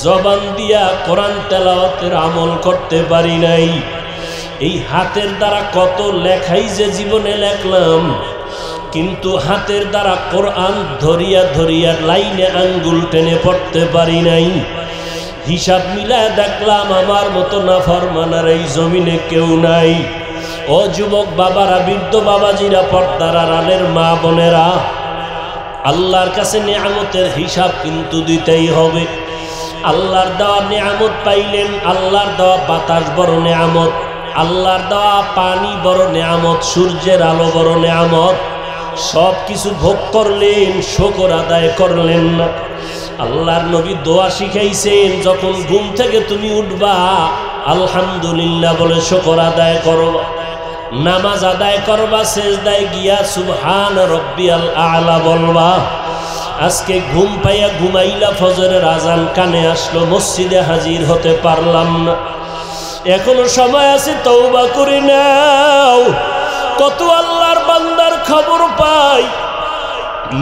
জবান দিয়া কোরআন তেলাওয়াতের আমল করতে পারি নাই। এই হাতের দ্বারা কত লেখাই যে জীবনে লেখলাম, কিন্তু হাতের দ্বারা কোরআন ধরিয়া ধরিয়া লাইনে আঙ্গুল টেনে পড়তে পারি নাই। হিসাব মিলায় দেখলাম আমার মতো নাফরমানার এই জমিনে কেউ নাই। ও যুবক বাবারা, বৃদ্ধ বাবাজিরা, পর্দার আড়ালের মা বোনেরা, আল্লাহর কাছে নিয়ামতের হিসাব কিন্তু দিতেই হবে। আল্লাহর দেওয়া নেয়ামত পাইলেন, আল্লাহর দেওয়া বাতাস বড় নেয়ামত, আল্লাহর দেওয়া পানি বড় নেয়ামত, সূর্যের আলো বড় নেয়ামত। সব কিছু ভোগ করলেন, শুকর আদায় করলেন না। আল্লাহর নবী দোয়া শিখাইছেন, যখন ঘুম থেকে তুমি উঠবা আলহামদুলিল্লাহ বলে শুকর আদায় করবা। নামাজ আদায় করবা, সেজদায় গিয়া সুবহান রব্বিয়াল আলা বলবা। আজকে ঘুম পাইয়া ঘুমাইলা, ফজরের আজান কানে আসলো, মসজিদে হাজির হতে পারলাম না। এখনো সময় আছে, তওবা করে নাও। কত আল্লাহর বান্দার খবর পাই,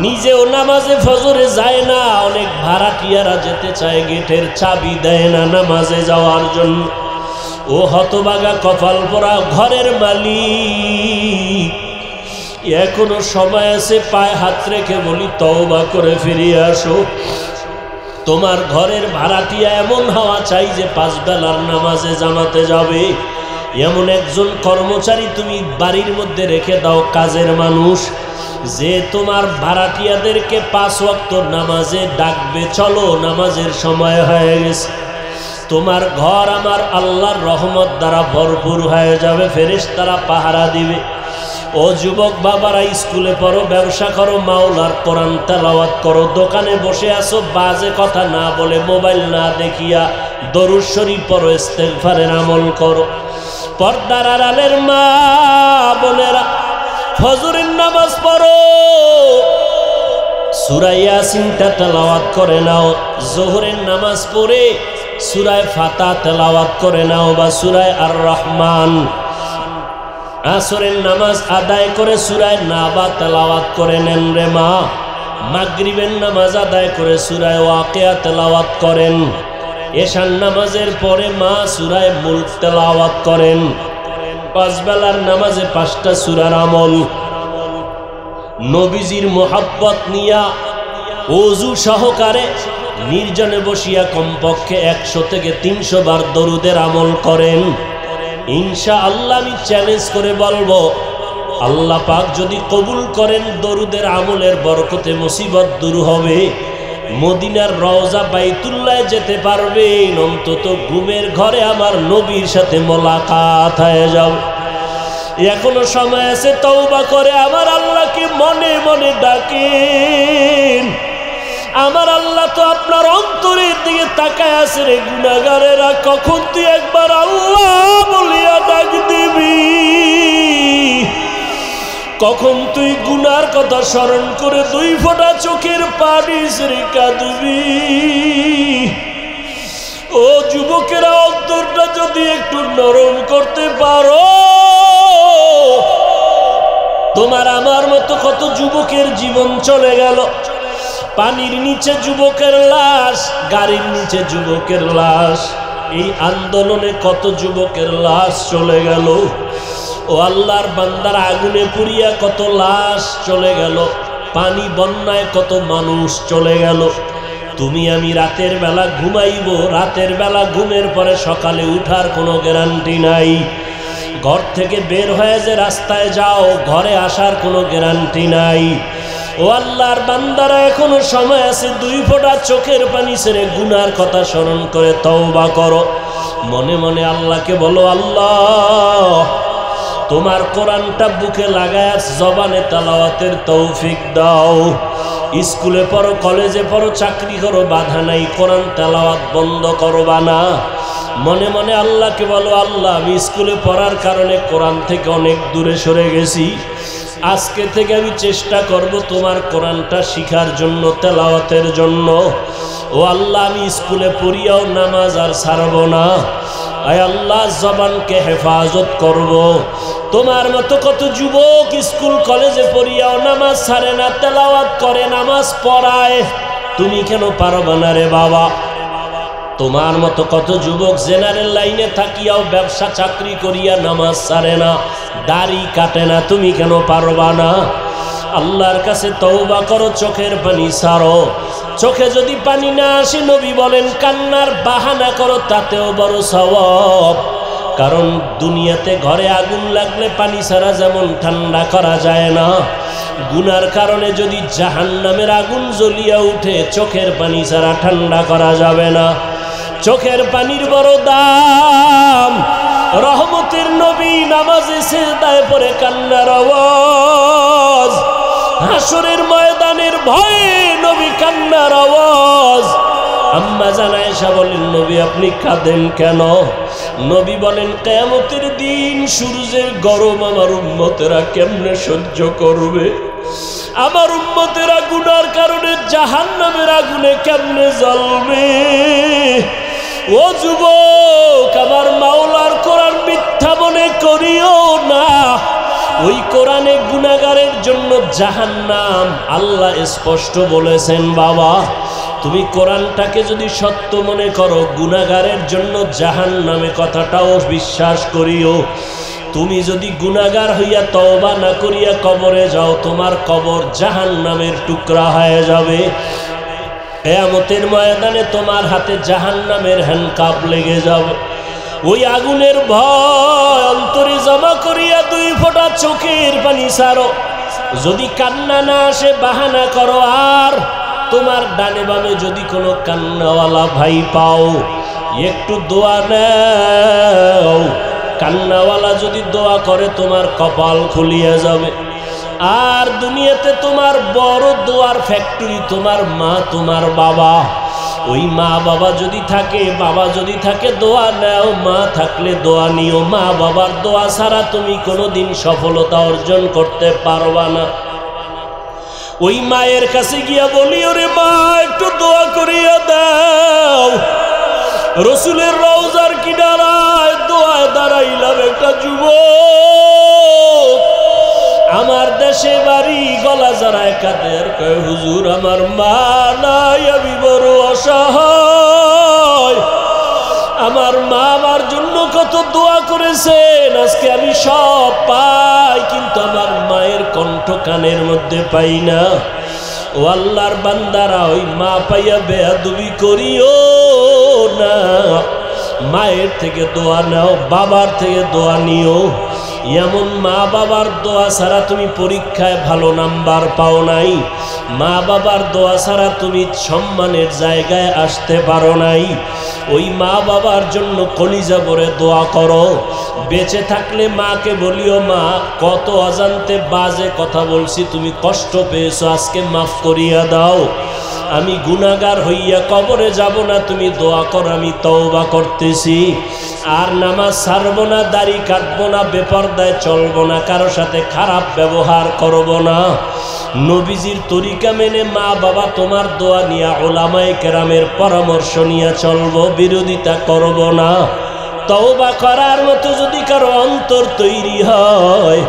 নিজেও নামাজে ফজরে যায় না, অনেক ভাড়াটিয়ারা যেতে চায়, গেটের চাবি দেয় না নামাজে যাওয়ার জন্য। ও হতভাগা কপাল পোড়া ঘরের মালিক, এখনো সময় আছে, পায়ে হাত রেখে বলি তওবা করে ফিরিয়ে আসো। তোমার ঘরের ভাড়াটিয়া এমন হওয়া চাই যে 5 বেলার নামাজে জামাতে যাবে। এমন একজন কর্মচারী তুমি বাড়ির মধ্যে রেখে দাও, কাজের মানুষ, যে তোমার ভাড়াটিয়াদেরকে 5 ওয়াক্ত নামাজে ডাকবে, চলো নামাজের সময় হয়ে গেছে। তোমার ঘর আমার আল্লাহর রহমত দ্বারা ভরপুর হয়ে যাবে, ফেরেশতারা পাহারা দিবে। ও যুবক বাবারা, স্কুলে পড়ো, ব্যবসা করো, মাওলার কোরআন তেলাওয়াত করো, দোকানে বসে আসো, বাজে কথা না বলে, মোবাইল না দেখিয়া দরুদ শরীফ পড়ো, ইস্তেগফারের আমল করো। পর্দার আড়ালের মা বোনেরা, ফজরের নামাজ পড়ো, সূরা ইয়াসিনটা তেলাওয়াত করে নাও। যোহরের নামাজ পড়ে সূরা ফাতিহা তেলাওয়াত করে নাও বা সূরা আর রহমান। আসরের নামাজ আদায় করে সূরা নাবা তেলাওয়াত করে নেন রে মা। মাগরিবের নামাজ আদায় করে সূরা ওয়াকিয়া তেলাওয়াত করেন। এশার নামাজের পরে মা সূরা মুলক তেলাওয়াত করেন। 5 বেলার নামাজে 5টা সূরার আমল। নবীজির মোহাব্বত নিয়া ওযু সহকারে নির্জনে বসিয়া কমপক্ষে 100 থেকে 300 বার দরুদের আমল করেন। ইনশাআল্লাহ আমি চ্যালেঞ্জ করে বলবো, আল্লাহ পাক যদি কবুল করেন, দরুদের আমলের বরকতে মুসিবত দূর হবে। মদিনার রওজা বাইতুল্লাহ যেতে পারবেন, অন্তত ঘুমের ঘরে আমার নবীর সাথে মোলাকাত হয়ে যাবে। এখনো সময় আছে, তওবা করে আমার আল্লাহকে মনে মনে ডাকেন। আমার আল্লাহ তো আপনার অন্তরের দিকে তাকায় আছে রে গুনাহগারেরা, কখন তুই একবার আল্লাহ বলিয়া ডাক দিবি, কখন তুই গুনার কথা স্মরণ করে 2 ফোঁটা চোখের পানি ছেড়ে কাঁদবি। ও যুবকেরা, অন্তরটা যদি একটু নরম করতে পারো, তোমার আমার মতো কত যুবকের জীবন চলে গেল। পানির নিচে যুবকের লাশ, গাড়ির নিচে যুবকের লাশ, এই আন্দোলনে কত যুবকের লাশ চলে গেল। ও আল্লাহর বান্দার, আগুনে পুড়িয়া কত লাশ চলে গেল, পানি বন্যায় কত মানুষ চলে গেল। তুমি আমি রাতের বেলা ঘুমাইব, রাতের বেলা ঘুমের পরে সকালে উঠার কোনো গ্যারান্টি নাই। ঘর থেকে বের হয়ে যে রাস্তায় যাও, ঘরে আসার কোনো গ্যারান্টি নাই। ও আল্লাহর বান্দারা, এখনো সময় আছে, 2 ফোঁটা চোখের পানি ছেড়ে গুনার কথা স্মরণ করে তওবা করো। মনে মনে আল্লাহকে বলো, আল্লাহ তোমার কোরআনটা বুকে লাগায় জবানে তেলাওয়াতের তৌফিক দাও। স্কুলে পড়ো, কলেজে পড়ো, চাকরি করো, বাধা নাই, কোরআন তেলাওয়াত বন্ধ করবা না। মনে মনে আল্লাহকে বলো, আল্লাহ আমি স্কুলে পড়ার কারণে কোরআন থেকে অনেক দূরে সরে গেছি, আজকে থেকে আমি চেষ্টা করব তোমার কোরআনটা শিখার জন্য, তেলাওয়াতের জন্য। ও আল্লাহ, আমি স্কুলে পড়িয়াও নামাজ আর ছাড়ব না। আয় আল্লাহ, জবানকে হেফাজত করব। তোমার মতো কত যুবক স্কুল কলেজে পড়িয়াও নামাজ ছাড়ে না, তেলাওয়াত করে, নামাজ পড়ায়, তুমি কেন পারবা না রে বাবা? তোমার মতো কত যুবক জেনারেল লাইনে থাকিয়াও ব্যবসা চাকরি করিয়া নামাজ ছাড়ে না, দাড়ি কাটে না, তুমি কেন পারবা না? আল্লাহর কাছে তওবা করো, চোখের পানি ছাড়ো। চোখে যদি পানি না আসে, নবী বলেন কান্নার বাহানা করো, তাতেও বড় সওয়াব। কারণ দুনিয়াতে ঘরে আগুন লাগলে পানি ছাড়া যেমন ঠান্ডা করা যায় না, গুনার কারণে যদি জাহান্নামের আগুন জ্বলিয়া উঠে চোখের পানি ছাড়া ঠান্ডা করা যাবে না। চোখের পানির বড় দাম। রহমতের নবী নামাজে সিজদায় পড়ে কান্নার আওয়াজ, হাসরের ময়দানের ভয়ে নবী কান্নার আওয়াজ। আম্মা জান আয়েশা বলেন, নবী আপনি কাঁদেন কেন? নবী বলেন, কিয়ামতের দিন সূর্যের গরম আমার উম্মতেরা কেমনে সহ্য করবে? আমার উম্মতেরা গুনার কারণে জাহান্নামের আগুনে কেমনে জ্বলবে? ও যুবক, আমার মাওলার কোরআন মিথ্যা মনে করিও না। ওই কোরআনে গুনাহগারের জন্য জাহান্নাম আল্লাহ স্পষ্ট বলেছেন। বাবা, তুমি কোরআনটাকে যদি সত্য মনে করো, গুনাহগারের জন্য জাহান্নামে কথাটাও বিশ্বাস করিও। তুমি যদি গুনাহগার হইয়া তওবা না করিয়া কবরে যাও, তোমার কবর জাহান্নামের টুকরা হয়ে যাবে। কিয়ামতের ময়দানে তোমার হাতে জাহান্নামের হ্যান্ডকাপ লেগে যাবে। ওই আগুনের ভয় অন্তরে জমা করিয়া 2 ফোঁটা চোখের পানি ছাড়ো। যদি কান্না না আসে বাহানা করো। আর তোমার ডানে বামে যদি কোনো কান্নাওয়ালা ভাই পাও, একটু দোয়া নাও। কান্নাওয়ালা যদি দোয়া করে তোমার কপাল খুলিয়া যাবে। আর দুনিয়াতে তোমার বড় দোয়ার ফ্যাক্টরি তোমার মা, তোমার বাবা। ওই মা বাবা যদি থাকে, বাবা যদি থাকে, দোয়া নাও। মা থাকলে দোয়া নিও। মা বাবার দোয়া ছাড়া তুমি কোনোদিন সফলতা অর্জন করতে পারবা না। ওই মায়ের কাছে গিয়া বলি, ওরে মা একটু দোয়া করিয়া দাও। রসুলের রওজার কিনারায় দোয়ায় দাঁড়াইলাম একটা যুবক, আমার দেশে বাড়ি, গলা জড়ায় কাঁদে আর কয়, হুজুর আমার মা নাই, আমি বড় অসহায়। আমার মা আমার জন্য কত দোয়া করেছেন, আজকে আমি সব পাই, কিন্তু আমার মায়ের কণ্ঠ কানের মধ্যে পাই না। ও আল্লাহর বান্দারা, ওই মা পাইয়া বেয়াদবি করিও না। মায়ের থেকে দোয়া নাও, বাবার থেকে দোয়া নিও। এমন মা বাবার দোয়া ছাড়া তুমি পরীক্ষায় ভালো নাম্বার পাও নাই। মা বাবার দোয়া ছাড়া তুমি সম্মানের জায়গায় আসতে পারো নাই। ওই মা বাবার জন্য কলিজা ভরে দোয়া করো। বেঁচে থাকলে মাকে বলিও, মা কত অজান্তে বাজে কথা বলছি, তুমি কষ্ট পেয়েছো, আজকে মাফ করিয়া দাও। আমি গুনাহগার হইয়া কবরে যাব না, তুমি দোয়া করো, আমি তওবা করতেছি। আর নামাজ ছাড়বো না, দাড়ি কাটবো না, বেপরদায় চলবো না, কারো সাথে খারাপ ব্যবহার করব না। নবীজির তরিকা মেনে মা বাবা তোমার দোয়া নিয়া, ওলামায়ে কেরামের পরামর্শ নিয়ে চলবো, বিরোধিতা করব না। তওবা করার মতো যদি কারো অন্তর তৈরি হয়,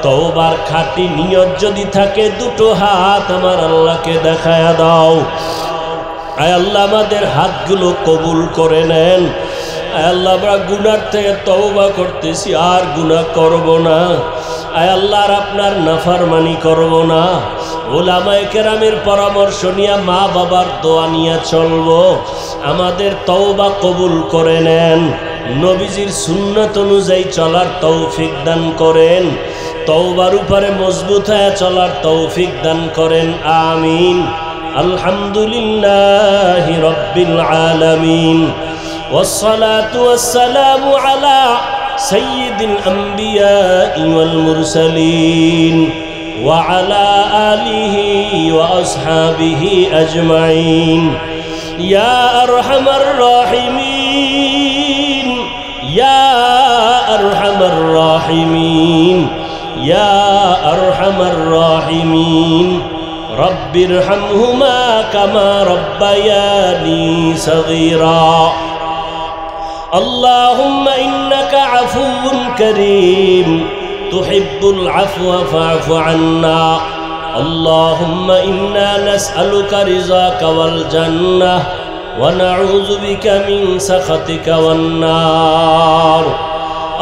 তওবার খাঁটি নিয়ত যদি থাকে, 2টো হাত আমার আল্লাহকে দেখায়া দাও। আয় আল্লাহ, আমাদের হাতগুলো কবুল করে নেন। আয় আল্লাহ, আমরা গুনার থেকে তওবা করতেছি, আর গুনাহ করব না। আয় আল্লাহ, আর আপনার নাফরমানি করব না। ওলামায়ে কেরামের পরামর্শ নিয়ে, মা বাবার দোয়া নিয়ে চলবো। আমাদের তওবা কবুল করে নেন। নবীজির সুন্নাত অনুযায়ী চলার তৌফিক দান করেন। তওবার উপরে মজবুত হয়ে চলার তৌফিক দান করেন। আমিন। আলহামদুলিল্লাহি রাব্বিল আলামিন। والصلاة والسلام على سيد الأنبياء والمرسلين وعلى آله وأصحابه أجمعين. يا أرحم الراحمين، يا أرحم الراحمين، يا أرحم الراحمين. رب ارحمهما كما ربياني صغيرا. اللهم إنك عفو كريم تحب العفو فاعف عنا. اللهم إنا نسألك رضاك والجنة ونعوذ بك من سخطك والنار.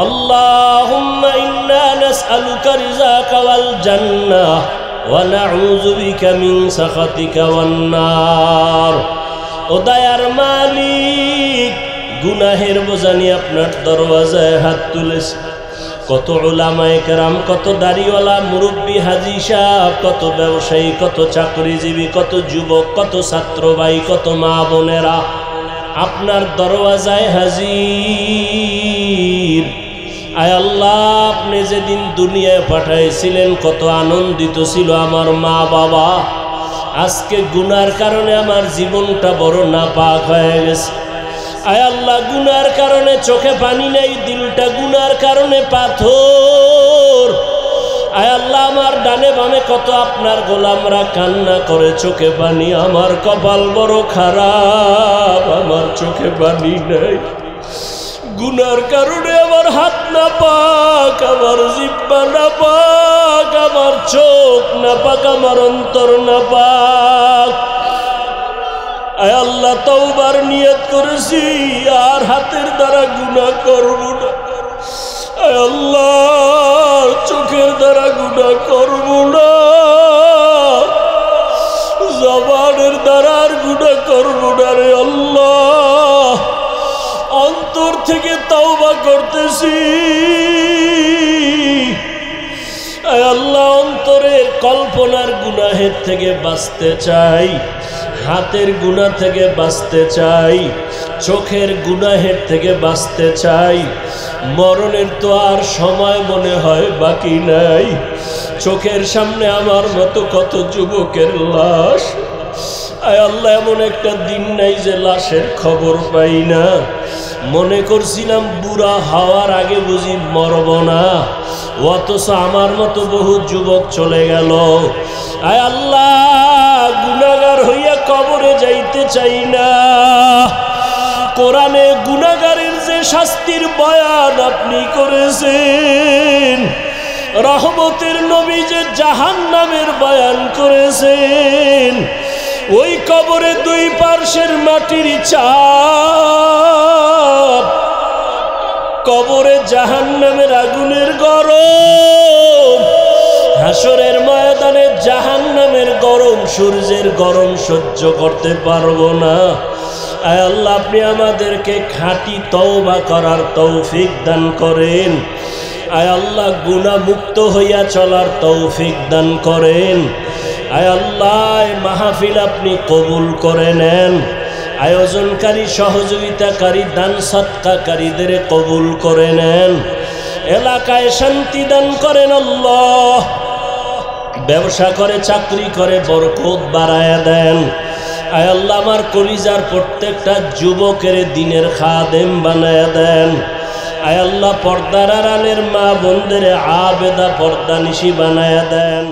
اللهم إنا نسألك رضاك والجنة ونعوذ بك من سخطك والنار. ও দয়ার মালিক, গুনাহের বোঝা নিয়ে আপনার দরওয়াজায় হাত তুলেছি। কত উলামায়ে কেরাম, কত দাড়িওয়ালা মুরব্বী হাজী সাহেব, কত ব্যবসায়ী, কত চাকরিজীবী, কত যুবক, কত ছাত্র ভাই, কত মা বোনেরা আপনার দরওয়াজায় হাজির। আয় আল্লাহ, আপনি যেদিন দুনিয়ায় পাঠাইছিলেন কত আনন্দিত ছিল আমার মা বাবা। আজকে গুনার কারণে আমার জীবনটা বড় নাপাক হয়ে গেছে। আয় আল্লাহ, গুনার কারণে চোখে পানি নেই, দিলটা গুনার কারণে পাথর। আয় আল্লাহ, আমার ডানে বামে কত আপনার গোলামরা কান্না করে চোখে পানি। আমার কপাল বড় খারাপ, আমার চোখে পানি নেই। গুনার কারণে আমার হাত না পাক, আমার জিহ্বা না পাক, আমার চোখ না পাক, আমার অন্তর না পাক। আয় আল্লাহ, তওবার নিয়ত করেছি আর হাতের দ্বারা গুনাহ করব না। আয় আল্লাহ, চোখের দ্বারা গুনাহ করব না, জবানের দ্বারা আর গুনাহ করব না রে আল্লাহ। অন্তর থেকে তওবা করতেছি। আয় আল্লাহ, অন্তরের কল্পনার গুনাহের থেকে বাঁচতে চাই, হাতের গুনাহ থেকে বাঁচতে চাই, চোখের গুনাহের থেকে বাঁচতে চাই। মরণের তো আর সময় মনে হয় বাকি নাই। চোখের সামনে আমার মতো কত যুবকের লাশ। আয় আল্লাহ, এমন একটা দিন নাই যে লাশের খবর পাই না। মনে করছিলাম বুড়া হওয়ার আগে বুঝি মরব না, অথচ আমার মতো বহু যুবক চলে গেল। আয় আল্লাহ, গুনাহগার হইয়া কবরে যাইতে চাই না। কোরআনে গুনাহগারের যে শাস্তির বয়ান আপনি করেছেন, রহমতের নবী যে জাহান্নামের বয়ান করেছেন, ওই কবরে দুই পার্শ্বের মাটির চাপ, কবরে জাহান্নামের আগুনের গরম, হাসরের ময়দানে জাহান্নামের গরম, সূর্যের গরম সহ্য করতে পারবো না। আয় আল্লাহ, আপনি আমাদেরকে খাঁটি তওবা করার তৌফিক দান করেন। আয় আল্লাহ, গুনাহ মুক্ত হইয়া চলার তৌফিক দান করেন। আয় আল্লাহ, মাহফিল আপনি কবুল করে নেন। আয়োজনকারী, সহযোগিতাকারী, দান সদকাকারীদের কবুল করে নেন। এলাকায় শান্তি দান করেন আল্লাহ। ব্যবসা করে, চাকরি করে বরকত বাড়ায়া দেন। আয় আল্লাহ, আমার কলিজার প্রত্যেকটা যুবকের দিনের খাদেম বানায়া দেন। আয় আল্লাহ, পর্দার আড়ালের মা বোনদের আবেদা পর্দানিশী বানায়া দেন।